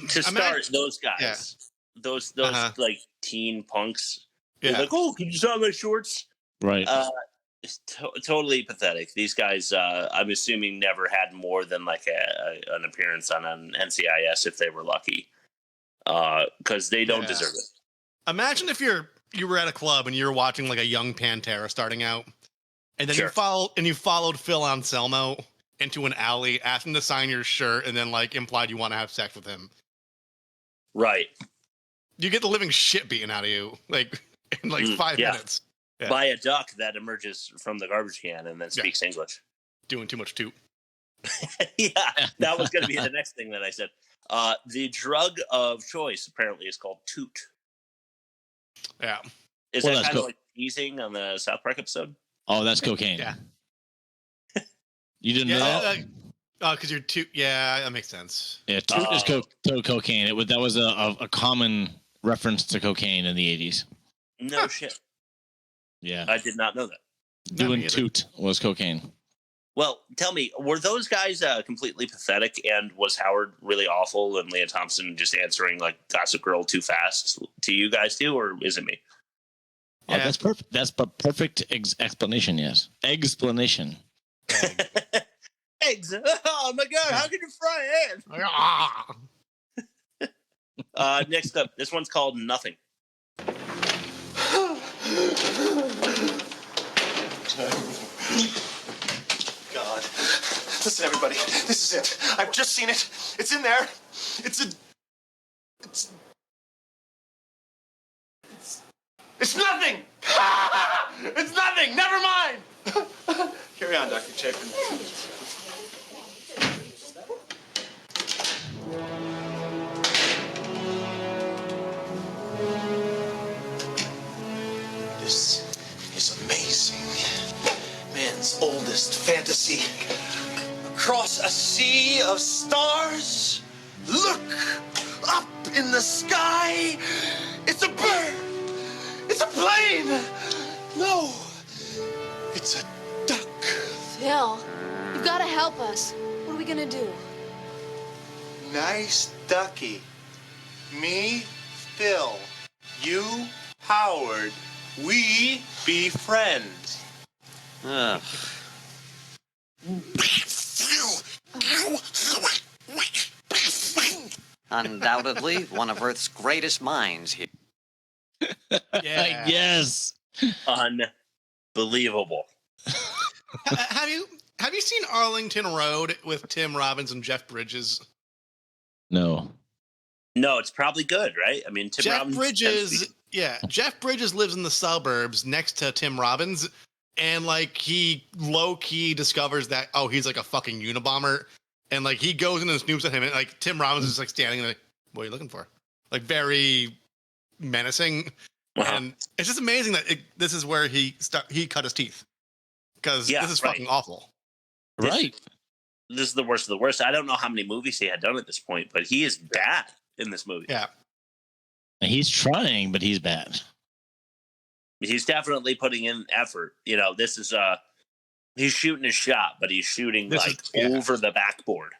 start, those guys, those like teen punks, they're like, oh, can you sign my shorts? Right. It's totally pathetic. These guys, I'm assuming, never had more than like an appearance on an NCIS if they were lucky, because they don't deserve it. Imagine if you were at a club and you were watching like a young Pantera starting out, and then you followed Phil Anselmo into an alley, asked him to sign your shirt, and then like implied you want to have sex with him. Right. You get the living shit beaten out of you, like in like 5 minutes. Yeah. By a duck that emerges from the garbage can and then speaks English. Doing too much toot. Yeah, that was going to be the next thing that I said. The drug of choice apparently is called toot. Yeah. Is that kind of like teasing on the South Park episode? Oh, that's cocaine. Yeah. You didn't know that? Oh, because you're toot. Yeah, that makes sense. Yeah, toot is cocaine. That was a common reference to cocaine in the 80s. No shit. Yeah. I did not know that. Doing toot was cocaine. Well, tell me, were those guys completely pathetic, and was Howard really awful and Leah Thompson just answering like Gossip Girl too fast to you guys too, or is it me? Yeah. Oh, that's perfect. That's a perfect explanation, yes. Explanation. Eggs. Oh my god, how can you fry eggs? Next up, this one's called Nothing. God. Listen, everybody. This is it. I've just seen it. It's in there. It's nothing. It's nothing. Never mind. Carry on, Dr. Chapin. This is amazing. Man's oldest fantasy. Across a sea of stars, look up in the sky. It's a bird. It's a plane. No, it's a duck. Phil, you've got to help us. What are we going to do? Nice ducky. Me, Phil. You, Howard. We be friends. Ugh. Undoubtedly, one of Earth's greatest minds here. Yeah. Yes. Unbelievable. Have you seen Arlington Road with Tim Robbins and Jeff Bridges? No. No, it's probably good, right? I mean, Jeff Bridges lives in the suburbs next to Tim Robbins, and like he low key discovers that he's like a fucking Unabomber, and like he goes in and snoops at him, and like Tim Robbins is like standing there, like, what are you looking for? Like very menacing, and it's just amazing that this is where he cut his teeth, because this is fucking awful. Right. This is the worst of the worst. I don't know how many movies he had done at this point, but he is bad in this movie. Yeah. He's trying, but he's bad. He's definitely putting in effort. You know, this is he's shooting his shot, but he's shooting over the backboard.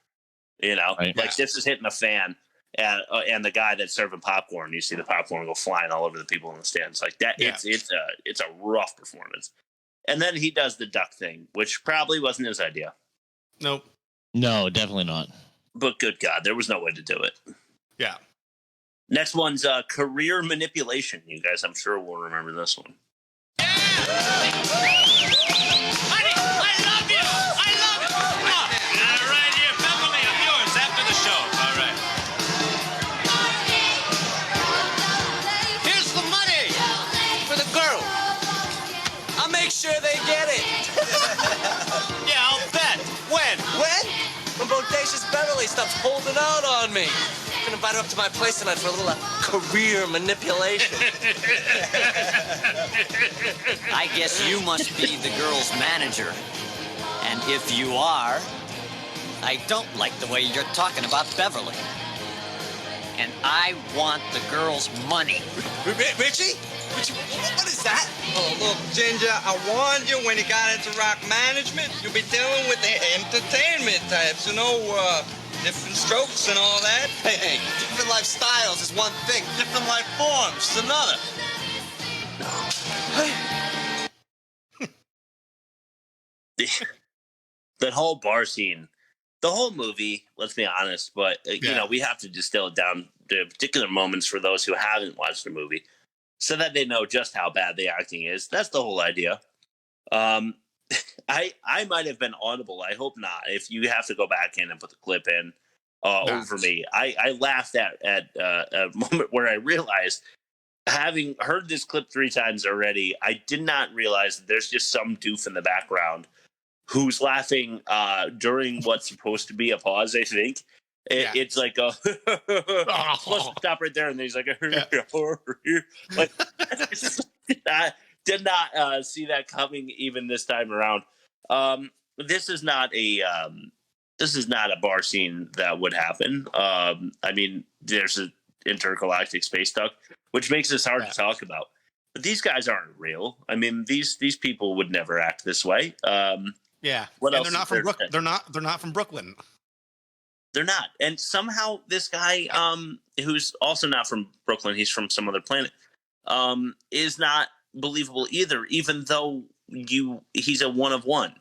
You know, like this is hitting a fan, and the guy that's serving popcorn, you see the popcorn go flying all over the people in the stands like that. Yeah. It's a rough performance. And then he does the duck thing, which probably wasn't his idea. Nope. No, definitely not. But good God, there was no way to do it. Yeah. Next one's career manipulation. You guys, I'm sure, will remember this one. Honey, I love you! I love you! Right here, Beverly, I'm yours after the show. All right. Here's the money for the girl. I'll make sure they get it. Yeah, I'll bet. When? When? When Bodacious Beverly stops holding out on me. I'm gonna invite her up to my place tonight for a little career manipulation. I guess you must be the girl's manager. And if you are, I don't like the way you're talking about Beverly. And I want the girl's money. Richie? What is that? Oh, look, Ginger, I warned you when you got into rock management, you'll be dealing with the entertainment types, different strokes and all that. Hey, different lifestyles is one thing. Different life forms is another. That whole bar scene, the whole movie, let's be honest, but we have to distill it down to particular moments for those who haven't watched the movie so that they know just how bad the acting is. That's the whole idea. I might have been audible. I hope not. If you have to go back in and put the clip in over me, I laughed at a moment where I realized, having heard this clip 3 times already, I did not realize that there's just some doof in the background who's laughing during what's supposed to be a pause, I think. It's like a let's stop right there, and then he's like, like I did not see that coming even this time around. This is not a bar scene that would happen. I mean, there's an intergalactic space duck, which makes this hard to talk about. But these guys aren't real. I mean, these people would never act this way. Yeah, what else? They're not from Brooklyn. They're not from Brooklyn. They're not. And somehow this guy, who's also not from Brooklyn, he's from some other planet, is not believable either, even though he's a one of one.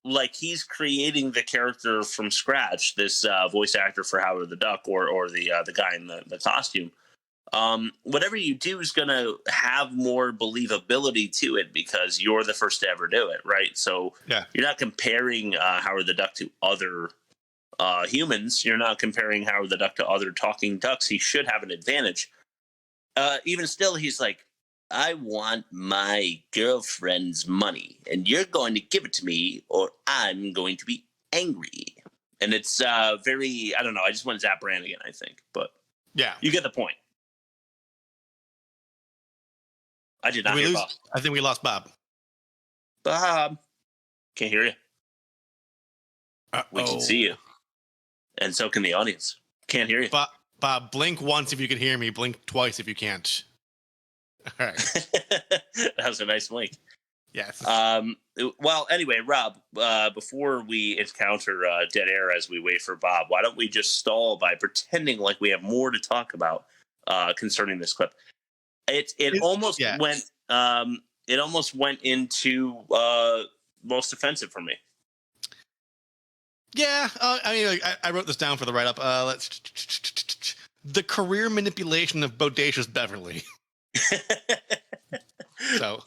Like, he's creating the character from scratch, this voice actor for Howard the Duck or the guy in the costume. Whatever you do is going to have more believability to it because you're the first to ever do it, right? So you're not comparing Howard the Duck to other humans. You're not comparing Howard the Duck to other talking ducks. He should have an advantage. Even still, he's like, I want my girlfriend's money, and you're going to give it to me, or I'm going to be angry. And it's very, I don't know, I just want Zapp Brannigan, I think. But you get the point. I did not hear Bob. I think we lost Bob. Bob. Can't hear you. We can see you. And so can the audience. Can't hear you. Bob, blink once if you can hear me. Blink twice if you can't. All right. That was a nice blink. Yes. Well, anyway, Rob, before we encounter dead air as we wait for Bob, why don't we just stall by pretending like we have more to talk about concerning this clip? It almost went into most offensive for me. Yeah, I mean, I wrote this down for the write-up. The career manipulation of Bodacious Beverly. So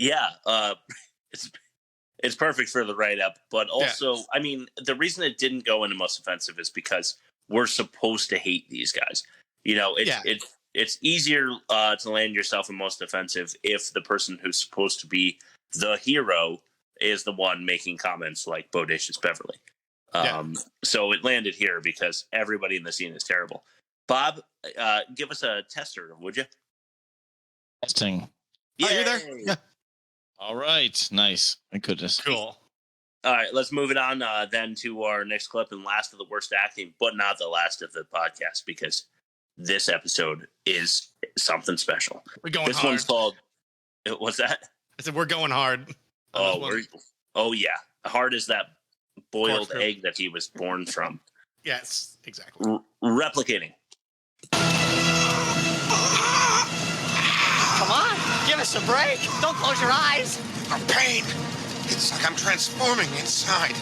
it's perfect for the write-up, but also, I mean, the reason it didn't go into most offensive is because we're supposed to hate these guys. You know, it's easier to land yourself in most offensive if the person who's supposed to be the hero is the one making comments like Bodacious Beverly. So it landed here because everybody in the scene is terrible. Bob, give us a tester, would you? Testing. Yeah, you're there. Yeah. All right. Nice. Thank goodness. Cool. All right, let's move it on then to our next clip and last of the worst acting, but not the last of the podcast because this episode is something special. We're going this hard. One's called. What's that? I said we're going hard. Oh yeah, hard as that boiled egg that he was born from. Yes, exactly. Replicating. Come on, give us us a break. Don't close your eyes. The pain. It's like I'm transforming inside.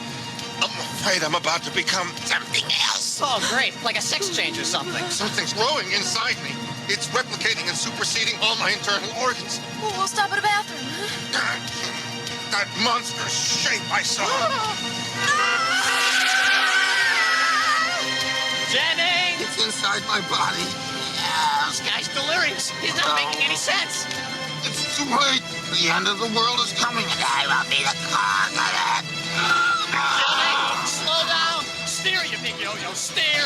I'm afraid I'm about to become something else. Oh, great. Like a sex change or something. Something's growing inside me. It's replicating and superseding all my internal organs. Well, we'll stop at a bathroom, huh? That monstrous shape I saw. Jennings! It's inside my body. This guy's delirious. He's not making any sense. It's too late. The end of the world is coming, and I will be the cause of it. Jennings, slow down. Steer, you big yo-yo. Steer.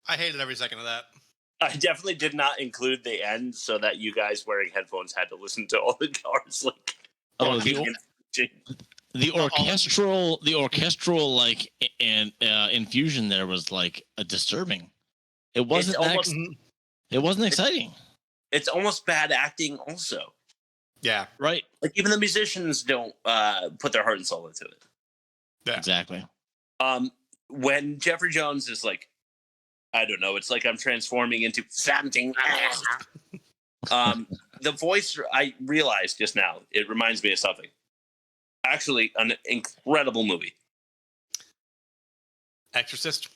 I hated every second of that. I definitely did not include the end so that you guys wearing headphones had to listen to all the cars like. Oh, the orchestral like and infusion there was like a disturbing. It wasn't it wasn't exciting. It's almost bad acting also. Yeah. Right. Like even the musicians don't put their heart and soul into it. Yeah. Exactly. When Jeffrey Jones is like, I don't know, it's like I'm transforming into something. The voice I realized just now, it reminds me of something. Actually, an incredible movie. Exorcist?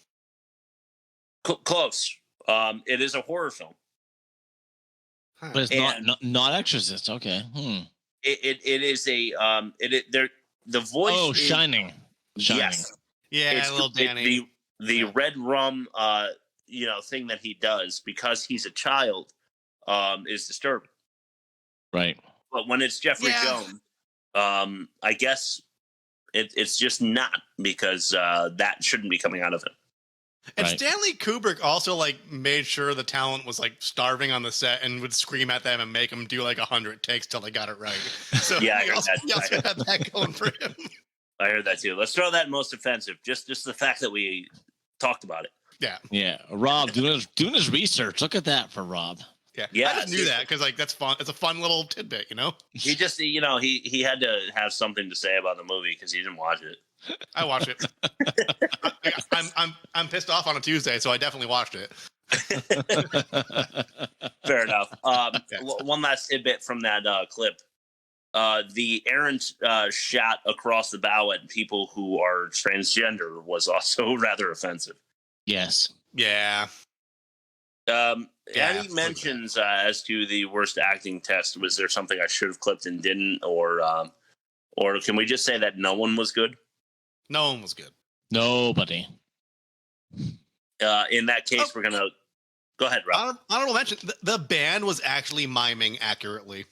Close. It is a horror film. But it's not Exorcist. Okay. It is a the voice. Oh, is, Shining. Yes. Yeah, it's little Danny. The red rum thing that he does because he's a child is disturbing. Right. But when it's Jeffrey Jones, I guess it's just not because that shouldn't be coming out of him. And Stanley Kubrick also like made sure the talent was like starving on the set and would scream at them and make them do like 100 takes till they got it right. So Yeah, I he heard also, that. he also had that going for him. I heard that too. Let's throw that most offensive. Just the fact that we talked about it. Yeah. Yeah. Rob doing his research. Look at that for Rob. Yeah. I just knew that because like that's fun. It's a fun little tidbit, you know. He just he had to have something to say about the movie because he didn't watch it. I watched it. I'm pissed off on a Tuesday, so I definitely watched it. Fair enough. One last tidbit from that clip. The errant shot across the bow at people who are transgender was also rather offensive. Yes. Yeah. Any mentions as to the worst acting test? Was there something I should have clipped and didn't, or can we just say that no one was good? No one was good. Nobody. In that case, we're gonna go ahead, Rob. Honorable mention: the band was actually miming accurately,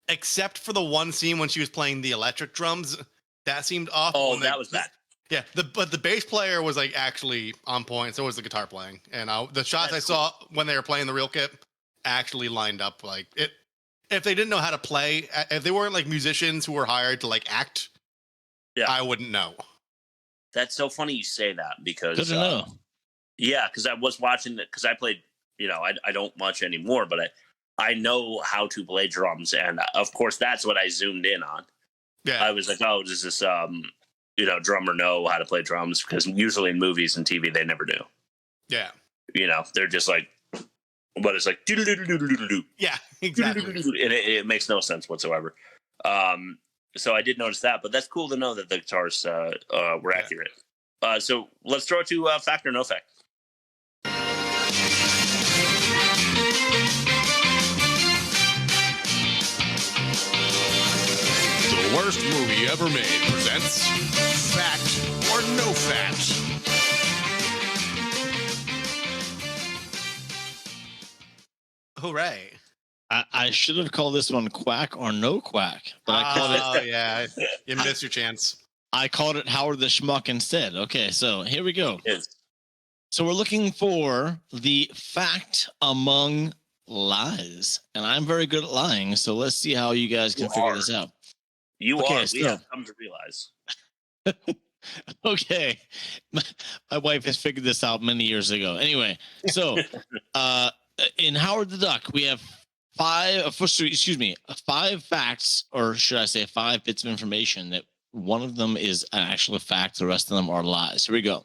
except for the one scene when she was playing the electric drums. That seemed off. Oh, that was bad. Yeah, but the bass player was like actually on point. So was the guitar playing, and the shots I saw when they were playing the real kit actually lined up like it. If they didn't know how to play, if they weren't like musicians who were hired to like act, I wouldn't know. That's so funny you say that because good to know. Yeah, because I was watching it because I played. I don't much anymore, but I know how to play drums, and of course that's what I zoomed in on. Yeah, I was like, oh, does this drummer know how to play drums? Because usually in movies and TV they never do. Yeah, they're just like, but it's like do. Yeah, exactly. And it makes no sense whatsoever. So I did notice that, but that's cool to know that the guitars were accurate. So let's throw it to fact or no fact. The worst movie ever made presents Fact or No Fact. Hooray. I should have called this one Quack or No Quack, but I called it. Oh yeah, you missed your chance. I called it Howard the Schmuck instead. Okay, so here we go. So we're looking for the fact among lies, and I'm very good at lying. So let's see how you guys can figure this out. You Okay, are. We so- have come to realize. Okay. My wife has figured this out many years ago. Anyway, so in Howard the Duck, we have five facts, or should I say 5 bits of information that one of them is an actual fact, the rest of them are lies. Here we go.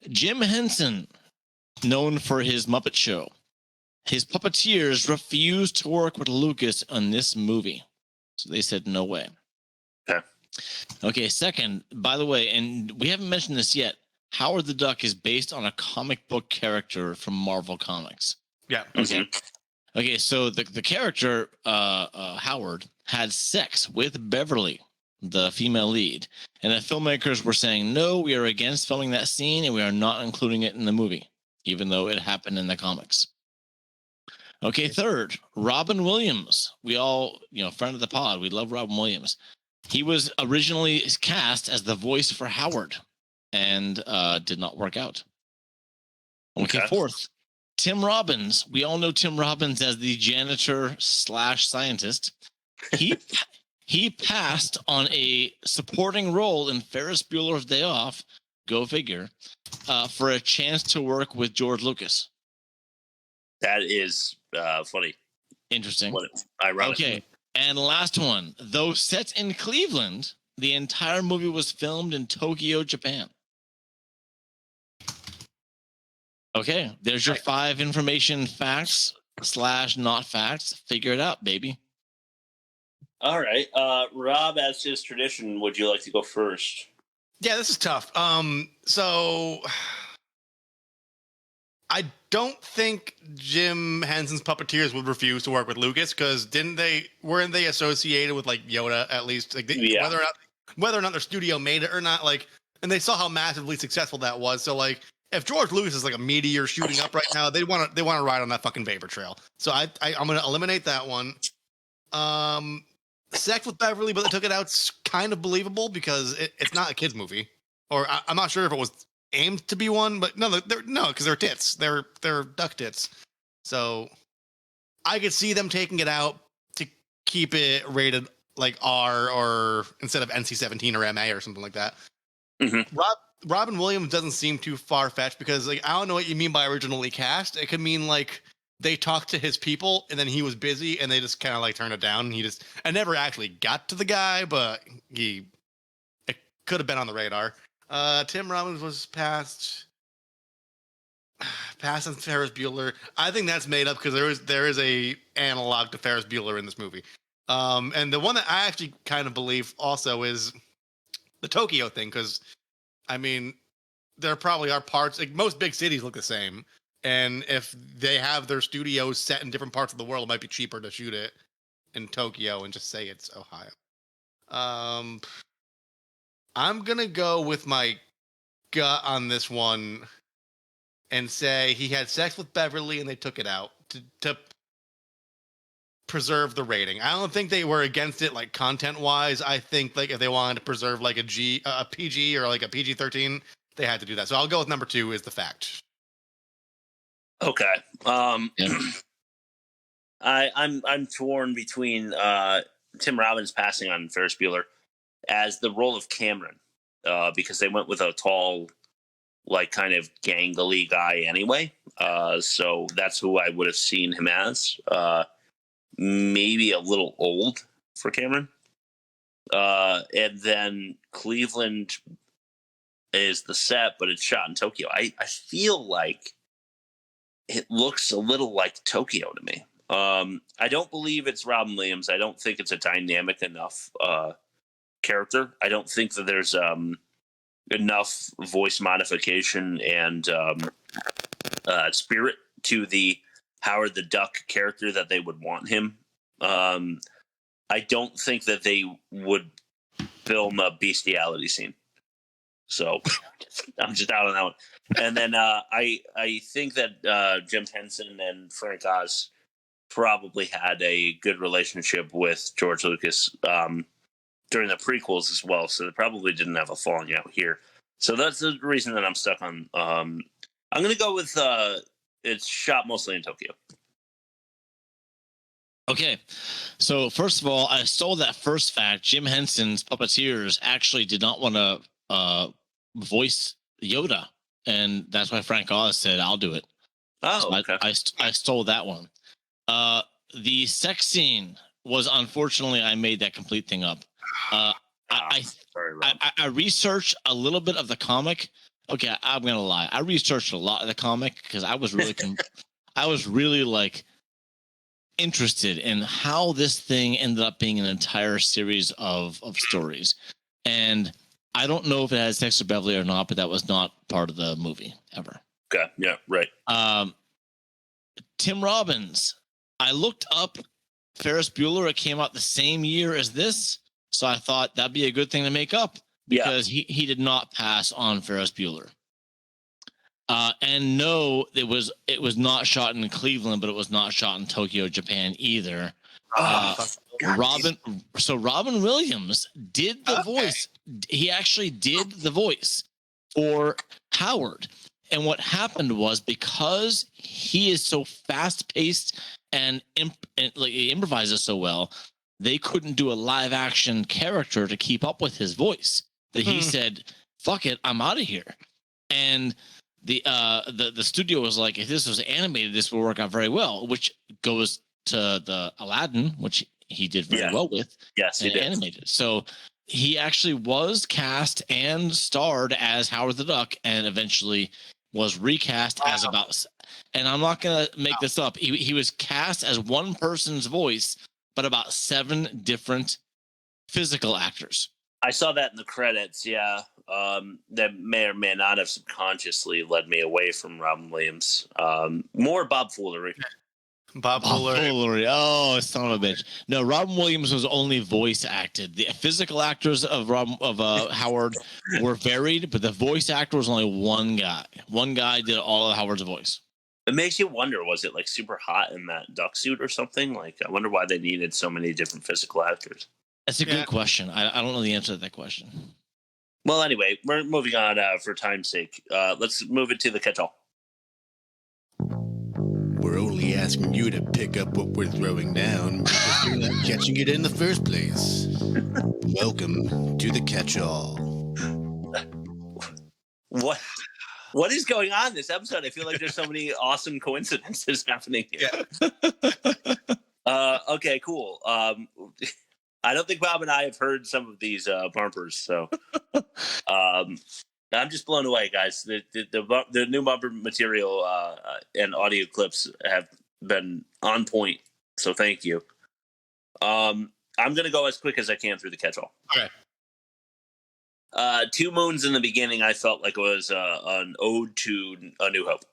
Jim Henson, known for his Muppet Show. His puppeteers refused to work with Lucas on this movie. So they said, no way. Okay, second, by the way, and we haven't mentioned this yet, Howard the Duck is based on a comic book character from Marvel Comics. Yeah. Okay. Mm-hmm. Okay, so the character, Howard, had sex with Beverly, the female lead. And the filmmakers were saying, no, we are against filming that scene and we are not including it in the movie, even though it happened in the comics. Okay, third, Robin Williams. We all, friend of the pod, we love Robin Williams. He was originally cast as the voice for Howard and did not work out. Okay, fourth, Tim Robbins. We all know Tim Robbins as the janitor / scientist. He passed on a supporting role in Ferris Bueller's Day Off, go figure, for a chance to work with George Lucas. That is funny. Interesting. Ironic. Okay. And last one, though set in Cleveland, the entire movie was filmed in Tokyo, Japan. Okay, there's your 5 information facts / not facts. Figure it out, baby. All right. Rob, as his tradition, would you like to go first? Yeah, this is tough. So I don't think Jim Henson's puppeteers would refuse to work with Lucas because weren't they associated with like Yoda at least? Like whether or not their studio made it or not, like, and they saw how massively successful that was. So like, if George Lucas is like a meteor shooting up right now, they want to ride on that fucking vapor trail. So I'm gonna eliminate that one. Sex with Beverly, but they took it out. It's kind of believable because it's not a kids movie, or I'm not sure if it was aimed to be one, but no, because they're tits. They're duck tits. So I could see them taking it out to keep it rated like R or instead of NC-17 or MA or something like that. Mm-hmm. Robin Williams doesn't seem too far-fetched because like I don't know what you mean by originally cast. It could mean like they talked to his people and then he was busy and they just kind of like turned it down. I never actually got to the guy, but it could have been on the radar. Tim Robbins was passed on Ferris Bueller. I think that's made up because there is a analog to Ferris Bueller in this movie. And the one that I actually kind of believe also is the Tokyo thing because, I mean, there probably are parts, like most big cities look the same. And if they have their studios set in different parts of the world, it might be cheaper to shoot it in Tokyo and just say it's Ohio. I'm going to go with my gut on this one and say he had sex with Beverly and they took it out to preserve the rating. I don't think they were against it like content wise. I think like if they wanted to preserve like a PG or like a PG-13, they had to do that. So I'll go with number 2 is the fact. Okay. I'm torn between Tim Robbins passing on Ferris Bueller as the role of Cameron because they went with a tall, like kind of gangly guy anyway. So that's who I would have seen him as. Maybe a little old for Cameron. And then Cleveland is the set, but it's shot in Tokyo. I feel like it looks a little like Tokyo to me. I don't believe it's Robin Williams. I don't think it's a dynamic enough character. I don't think that there's enough voice modification and spirit to the Howard the Duck character that they would want him. I don't think that they would film a bestiality scene. So I'm just out on that one. And then I think that Jim Henson and Frank Oz probably had a good relationship with George Lucas during the prequels as well. So they probably didn't have a falling out here. So that's the reason that I'm stuck on. I'm going to go with it's shot mostly in Tokyo. Okay, so first of all, I stole that first fact. Jim Henson's Puppeteers actually did not want to voice Yoda, and that's why Frank Oz said, "I'll do it." Oh, so okay. I stole that one. The sex scene was, unfortunately, I made that complete thing up. I researched a little bit of the comic. Okay, I'm gonna lie. I researched a lot of the comic because I was really, I was really like interested in how this thing ended up being an entire series of stories. And I don't know if it has sex with Beverly or not, but that was not part of the movie ever. Okay, yeah, right. Tim Robbins. I looked up Ferris Bueller. It came out the same year as this, so I thought that'd be a good thing to make up because he did not pass on Ferris Bueller. And no, it was not shot in Cleveland, but it was not shot in Tokyo, Japan either. Robin Williams did the voice. He actually did the voice for Howard. And what happened was, because he is so fast paced and like, he improvises so well, they couldn't do a live action character to keep up with his voice. That he said, "Fuck it, I'm out of here." And the studio was like, if this was animated, this will work out very well, which goes to the Aladdin, which he did very well with. Yes, he did. Animated. So he actually was cast and starred as Howard the Duck, and eventually was recast as about. And I'm not gonna make this up. He was cast as one person's voice, but about 7 different physical actors. I saw that in the credits. Yeah, that may or may not have subconsciously led me away from Robin Williams. More Bob Foolery. Bob Foolery. Oh, son of a bitch. No, Robin Williams was only voice acted. The physical actors of Howard were varied, but the voice actor was only one guy. One guy did all of Howard's voice. It makes you wonder, was it like super hot in that duck suit or something? Like, I wonder why they needed so many different physical actors. That's a good question. I don't know the answer to that question. Well, anyway, we're moving on for time's sake. Let's move it to the catch-all. We're only asking you to pick up what we're throwing down because you're not catching it in the first place. Welcome to the catch-all. What is going on in this episode? I feel like there's so many awesome coincidences happening here. Yeah. Okay, cool. I don't think Bob and I have heard some of these bumpers, so I'm just blown away, guys. The new bumper material and audio clips have been on point, so thank you. I'm going to go as quick as I can through the catch-all. Okay. 2 moons in the beginning, I felt like it was an ode to A New Hope.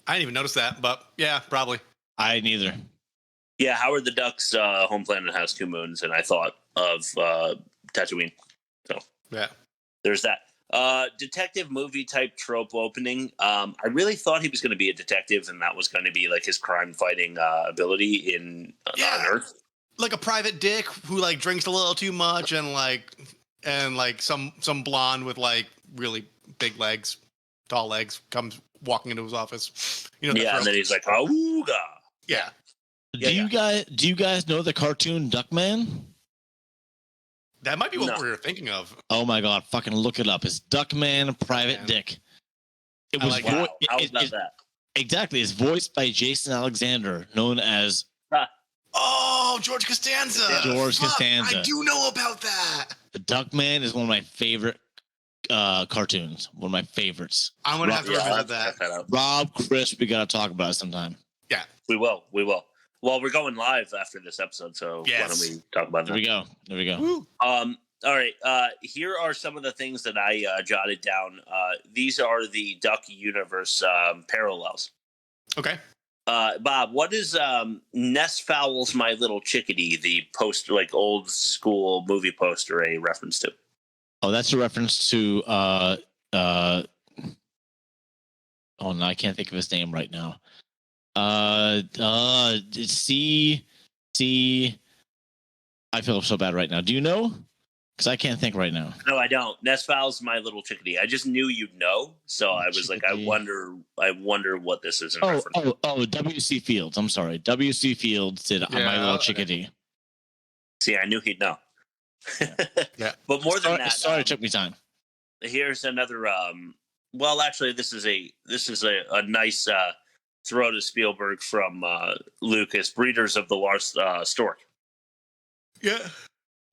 I didn't even notice that, but yeah, probably. I neither. Yeah, Howard the Duck's home planet has 2 moons, and I thought of Tatooine. So yeah, there's that. Detective movie type trope opening. I really thought he was going to be a detective, and that was going to be like his crime fighting ability on Earth. Like a private dick who like drinks a little too much and like some blonde with like really big legs, tall legs comes walking into his office. You know. Yeah, and then he's like, "Auga." Yeah. Do you guys know the cartoon Duckman? That might be what we were thinking of. Oh my god, fucking look it up. It's Duckman Private Dick. It was How about that? Exactly. It's voiced by Jason Alexander, known as Oh, George Costanza. Costanza. I do know about that. The Duckman is one of my favorite cartoons. One of my favorites. I'm gonna have to revisit that. Rob, Chris, we gotta talk about it sometime. Yeah, we will. Well, we're going live after this episode, so why don't we talk about that? There we go. Woo. All right. Here are some of the things that I jotted down. These are the Duck universe parallels. Okay. Bob, what is Nest Fowl's My Little Chickadee, the poster, like old school movie poster, a reference to? Oh, that's a reference to oh no, I can't think of his name right now. See, I feel so bad right now. Do you know? Because I can't think right now. No, I don't. Nestfowl's my little chickadee. I just knew you'd know, so I was like, I wonder what this is in reference to. W.C. Fields. I'm sorry. W.C. Fields did My Little Chickadee. See, I knew he'd know. Yeah. But more than that, sorry, it took me time. Here's another. Well, actually, this is a nice throw to Spielberg from Lucas, Breeders of the Lost Stork. Yeah.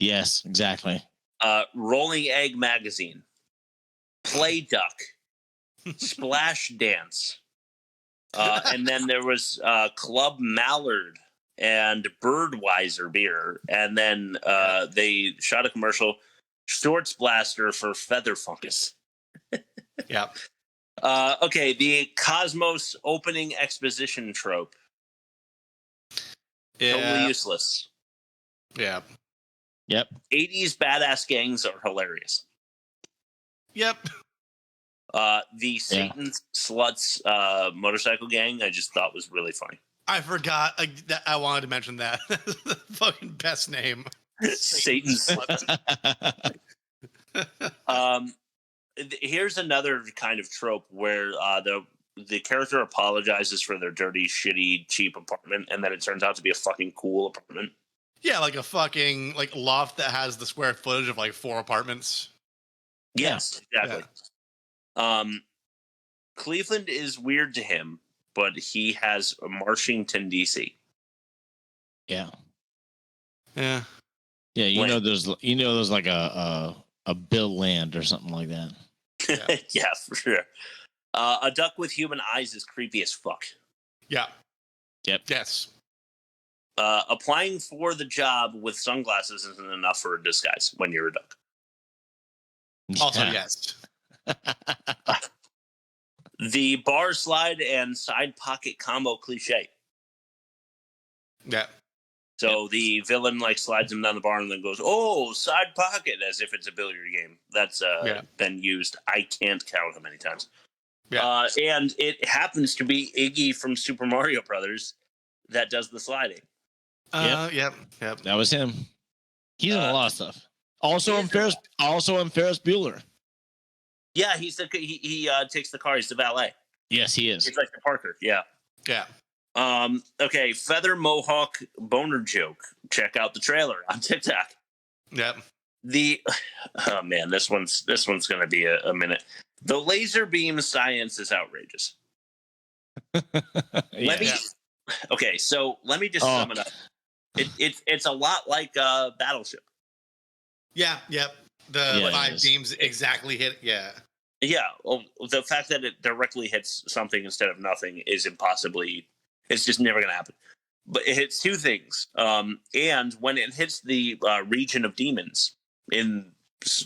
Yes, exactly. Rolling Egg Magazine, Play Duck, Splash Dance, and then there was Club Mallard and Birdweiser beer, and then they shot a commercial, Shorts Blaster for Feather Fungus. Yeah. Okay, the Cosmos opening exposition trope. Yeah. Totally useless. Yeah. Yep. 80s badass gangs are hilarious. Yep. The Satan Sluts motorcycle gang I just thought was really funny. I forgot. I wanted to mention that. The fucking best name. Satan Sluts. Here's another kind of trope where the character apologizes for their dirty, shitty, cheap apartment, and then it turns out to be a fucking cool apartment. Yeah, like a fucking loft that has the square footage of 4 apartments. Yes, exactly. Yeah. Cleveland is weird to him, but he has a Marshington, D.C. Yeah. Yeah. Yeah, you know there's like a Bill Land or something like that. Yeah, yeah, for sure. A duck with human eyes is creepy as fuck. Yeah. Yep. Yes. Applying for the job with sunglasses isn't enough for a disguise when you're a duck. Also, yes. The bar slide and side pocket combo cliche. Yeah. So the villain slides him down the bar and then goes, "Oh, side pocket," as if it's a billiard game. That's been used. I can't count how many times. Yeah. And it happens to be Iggy from Super Mario Brothers that does the sliding. Yep. That was him. He's in a lot of stuff. Also, I'm Ferris Bueller. Yeah, he takes the car. He's the valet. Yes, he is. He's like the Parker. Yeah. Yeah. Okay, feather mohawk boner joke. Check out the trailer on TikTok. Yep. Oh man, this one's gonna be a minute. The laser beam science is outrageous. Okay, so let me just sum it up. It's a lot like Battleship. Yeah. Yep. The 5 beams exactly hit. Yeah. Yeah. Well, the fact that it directly hits something instead of nothing is it's just never going to happen. But it hits 2 things. And when it hits the region of demons in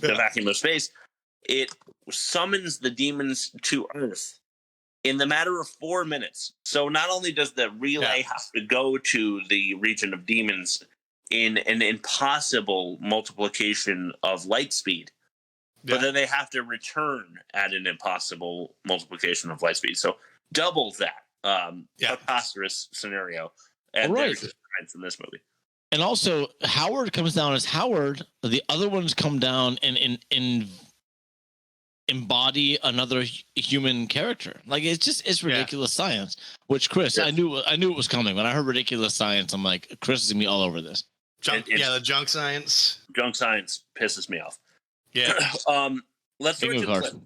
the vacuum of space, it summons the demons to Earth in the matter of 4 minutes. So not only does the relay have to go to the region of demons in an impossible multiplication of light speed, but then they have to return at an impossible multiplication of light speed. So double that preposterous scenario. And there's just in this movie. And also, Howard comes down as Howard. The other ones come down and embody another human character. It's ridiculous science. Which Chris, I knew it was coming. When I heard ridiculous science, I'm like, Chris is gonna be all over this. The junk science. Junk science pisses me off. Yeah. Let's do bingo it. card.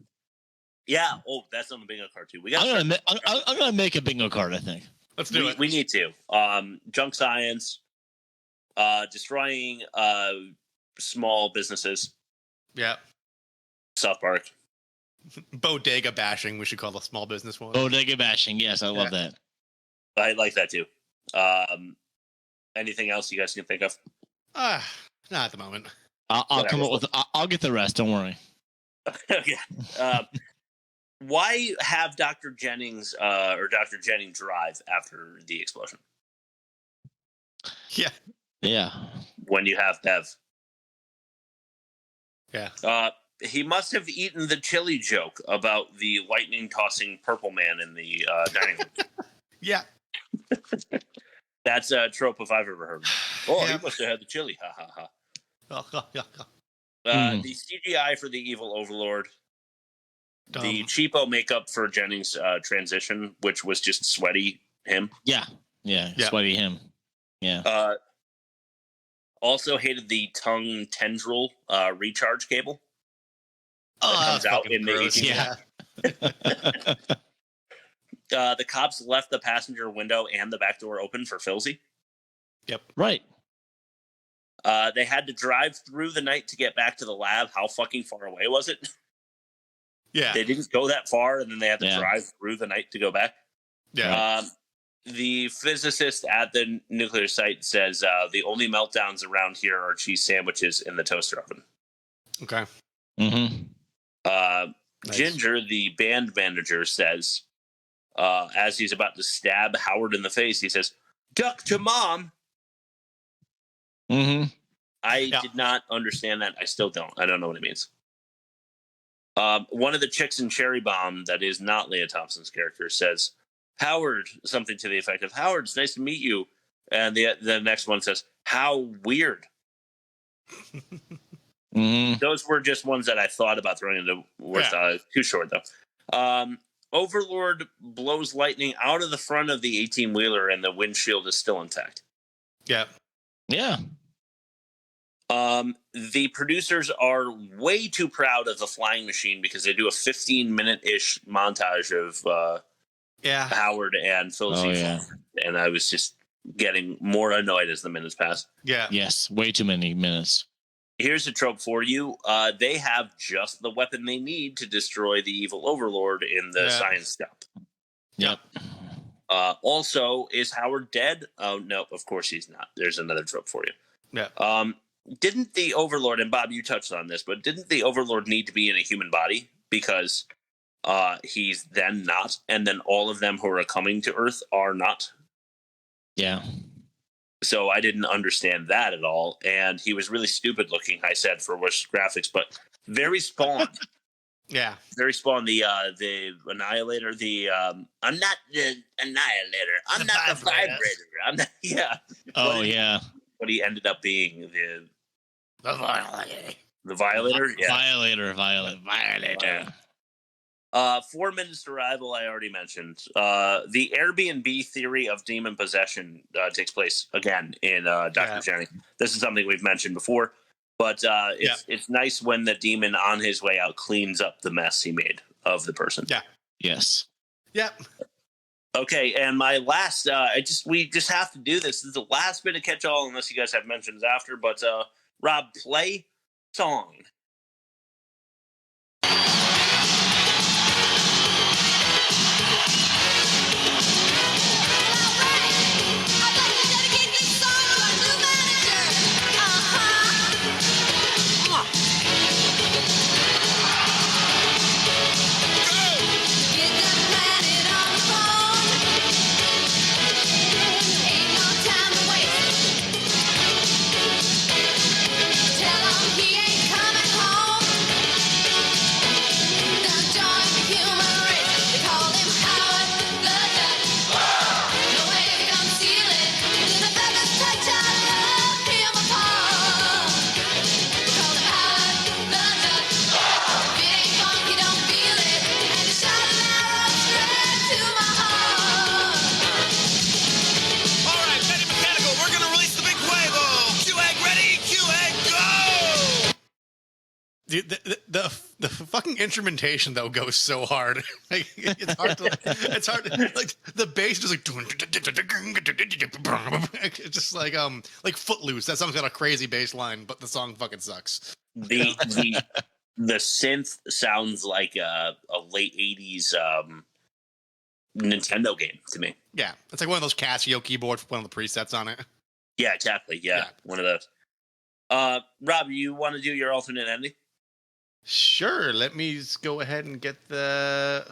Yeah. Oh, that's on the bingo card too. I'm gonna make a bingo card. I think. Let's do it. We need to. Junk science. Destroying small businesses. Yeah. South Park. Bodega bashing. We should call the small business one. Bodega bashing. Yes, I love that. I like that too. Anything else you guys can think of? Not at the moment. I'll come up with. I'll get the rest. Don't worry. Okay. Why have Dr. Jennings drive after the explosion? Yeah. Yeah. When you have Bev. Yeah. He must have eaten the chili joke about the lightning tossing purple man in the dining room. Yeah. That's a trope if I've ever heard. Oh, he must have had the chili. Ha ha ha. The CGI for the evil overlord. The cheapo makeup for Jennings' transition, which was just sweaty him. Yeah. Sweaty him. Yeah. Also hated the tongue tendril recharge cable that comes out in gross. the 18. The cops left the passenger window and the back door open for Filzy. Yep. Right. They had to drive through the night to get back to the lab. How fucking far away was it? Yeah. They didn't go that far, and then they had to drive through the night to go back. Yeah. The physicist at the nuclear site says the only meltdowns around here are cheese sandwiches in the toaster oven. Okay. Mm-hmm. Ginger, the band manager, says, as he's about to stab Howard in the face, he says, "Duck to mom." Mm-hmm. I did not understand that. I still don't. I don't know what it means. One of the chicks in Cherry Bomb, that is not Leah Thompson's character, says, "Howard," something to the effect of, "Howard, it's nice to meet you." And the next one says, "How weird." Those were just ones that I thought about throwing into worst. Too short, though. Overlord blows lightning out of the front of the 18-wheeler, and the windshield is still intact. Yeah. Yeah. The producers are way too proud of the flying machine because they do a 15-minute-ish montage of Howard and Filzy. And I was just getting more annoyed as the minutes passed. Yeah. Yes, way too many minutes. Here's a trope for you. They have just the weapon they need to destroy the evil overlord in the science shop. Yep. Also, is Howard dead? Oh, no, of course he's not. There's another trope for you. Yeah. Didn't the overlord, and Bob, you touched on this, but didn't the overlord need to be in a human body? Because he's then not, and then all of them who are coming to Earth are not. Yeah. So I didn't understand that at all. And he was really stupid looking, I said, for worse graphics, but very Spawn. Yeah. Very Spawn, the Annihilator, I'm not the Annihilator. I'm not the Vibrator. I'm not, But he ended up being the Violator. The Violator? Yeah. Violator. 4 minutes to arrival, I already mentioned. The Airbnb theory of demon possession takes place again in Dr. Jenny. This is something we've mentioned before, but it's nice when the demon on his way out cleans up the mess he made of the person. Yeah. Yes. Yep. Okay, and my last, we just have to do this. This is the last bit of catch-all, unless you guys have mentions after, but Rob, play song. The fucking instrumentation though goes so hard. Like, it's hard to like the bass just like it's just like Footloose. That song's got a crazy bass line, but the song fucking sucks. The synth sounds like a late 80s Nintendo game to me. Yeah, it's like one of those Casio keyboards with one of the presets on it. Yeah, exactly. Yeah. One of those. Rob, you want to do your alternate ending? Sure, let me go ahead and get the...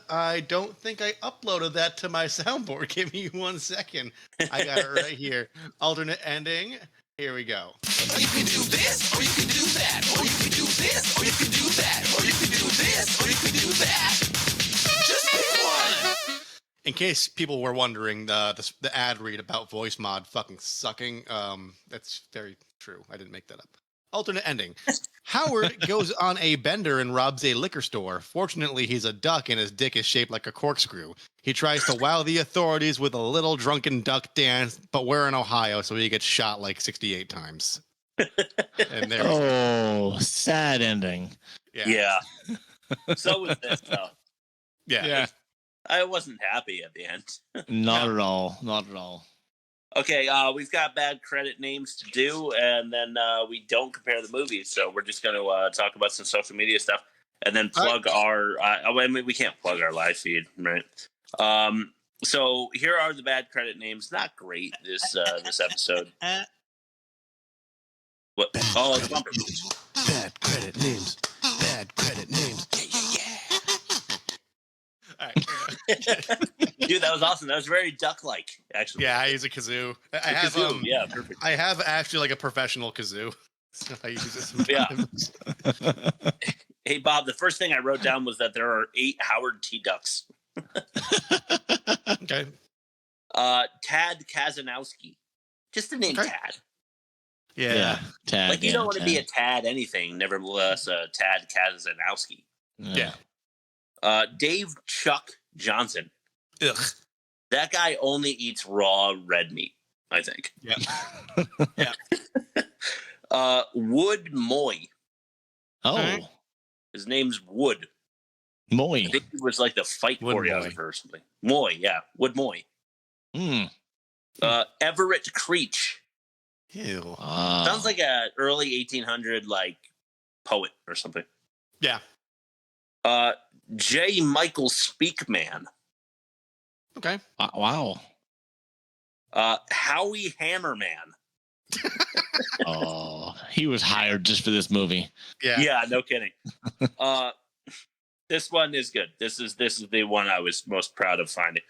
I don't think I uploaded that to my soundboard. Give me 1 second. I got it right here. Alternate ending. Here we go. Or you can do this, or you can do that, or you can do this, or you can do that, or you can do this, or you can do that. Just pick one. In case people were wondering, the ad read about voice mod fucking sucking, that's very true. I didn't make that up. alternate ending. Howard goes on a bender and robs a liquor store. Fortunately, he's a duck and his dick is shaped like a corkscrew. He tries to wow the authorities with a little drunken duck dance, but we're in Ohio, so he gets shot like 68 times. And oh, sad ending. Yeah. So was this, though. Yeah. I wasn't happy at the end. Not at all. Not at all. Okay, we've got bad credit names to do, and then we don't compare the movies, so we're just going to talk about some social media stuff, and then plug our. I mean, we can't plug our live feed, right? So here are the bad credit names. Not great this episode. What? Oh, the bumper. Bad credit names. Bad credit names. All right. Dude, that was awesome. That was very duck-like, actually. Yeah, I use a kazoo. I have kazoo. Yeah, perfect. I have actually like a professional kazoo. So I use it sometimes. Yeah. Hey, Bob, the first thing I wrote down was that there are 8 Howard T. Ducks. Okay. Tad Kazanowski. Just the name Tad. Yeah. Tad. Like, you don't want to be a Tad anything, nevertheless, Tad Kazanowski. Yeah. Dave Chuck Johnson. Ugh. That guy only eats raw red meat, I think. Yeah. Yeah. Wood Moy. Oh. His name's Wood. Moy. I think he was like the fight Wood choreographer or something. Moy, yeah. Wood Moy. Everett Creech. Ew. Sounds like a early 1800 like poet or something. Yeah. J. Michael Speakman. Okay. Wow. Howie Hammerman. Oh, he was hired just for this movie. Yeah, no kidding. This one is good. This is the one I was most proud of finding.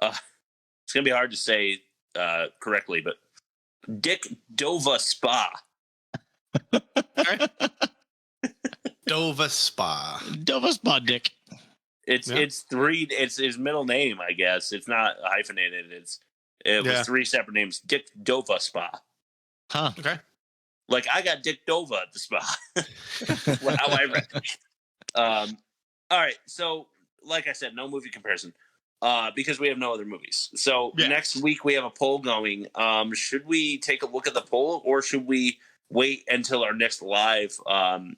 It's gonna be hard to say correctly, but Dick Dova Spa. Dova Spa. Dova Spa Dick. It's his middle name, I guess. It's not hyphenated. It was 3 separate names. Dick Dova Spa. Huh. Okay. Like, I got Dick Dova at the spa. How I read it. All right. So, like I said, no movie comparison. Because we have no other movies. So next week we have a poll going. Should we take a look at the poll, or should we wait until our next live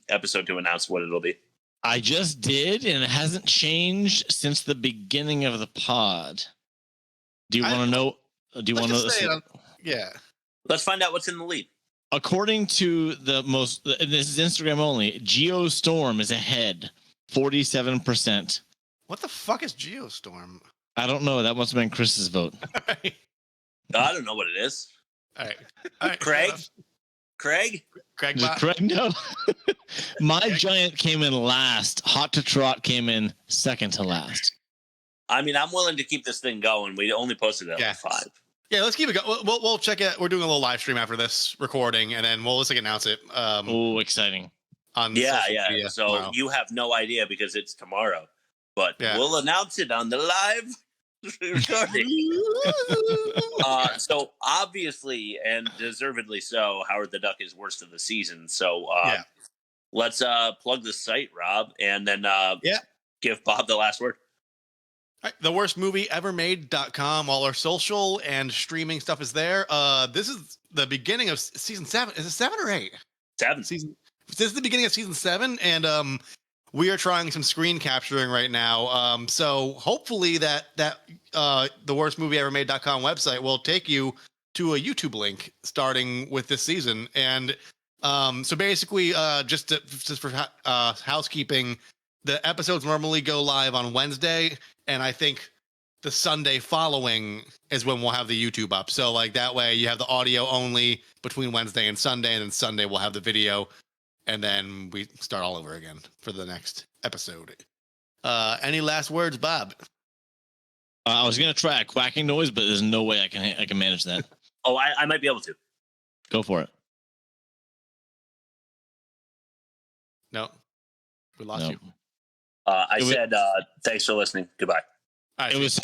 episode to announce what it'll be? I just did, and it hasn't changed since the beginning of the pod. Do you want to know? Do you want to know? Yeah. Let's find out what's in the lead. According to this is Instagram only, Geostorm is ahead, 47%. What the fuck is Geostorm? I don't know. That must have been Chris's vote. I don't know what it is. All right. Craig? Craig? Craig, no. My Giant came in last. Hot to Trot came in second to last. I mean, I'm willing to keep this thing going. We only posted it at 5. Yeah, let's keep it going. We'll check it. We're doing a little live stream after this recording, and then we'll just announce it. Oh, exciting. On yeah. So tomorrow. You have no idea because it's tomorrow. But we'll announce it on the live recording. So obviously, and deservedly so, Howard the Duck is worst of the season. So let's plug the site, Rob, and then give Bob the last word. All right, the worst movie ever made.com. All our social and streaming stuff is there. This is the beginning of season 7. Is it 7 or 8? 7. This is the beginning of season 7, and we are trying some screen capturing right now. So hopefully that the worst movie ever made.com website will take you to a YouTube link starting with this season. And so basically, just for housekeeping, the episodes normally go live on Wednesday, and I think the Sunday following is when we'll have the YouTube up. So like that way you have the audio only between Wednesday and Sunday, and then Sunday we'll have the video, and then we start all over again for the next episode. Any last words, Bob? I was gonna try a quacking noise, but there's no way I can manage that. Oh, I might be able to. Go for it. No, we lost you. I said thanks for listening. Goodbye. It was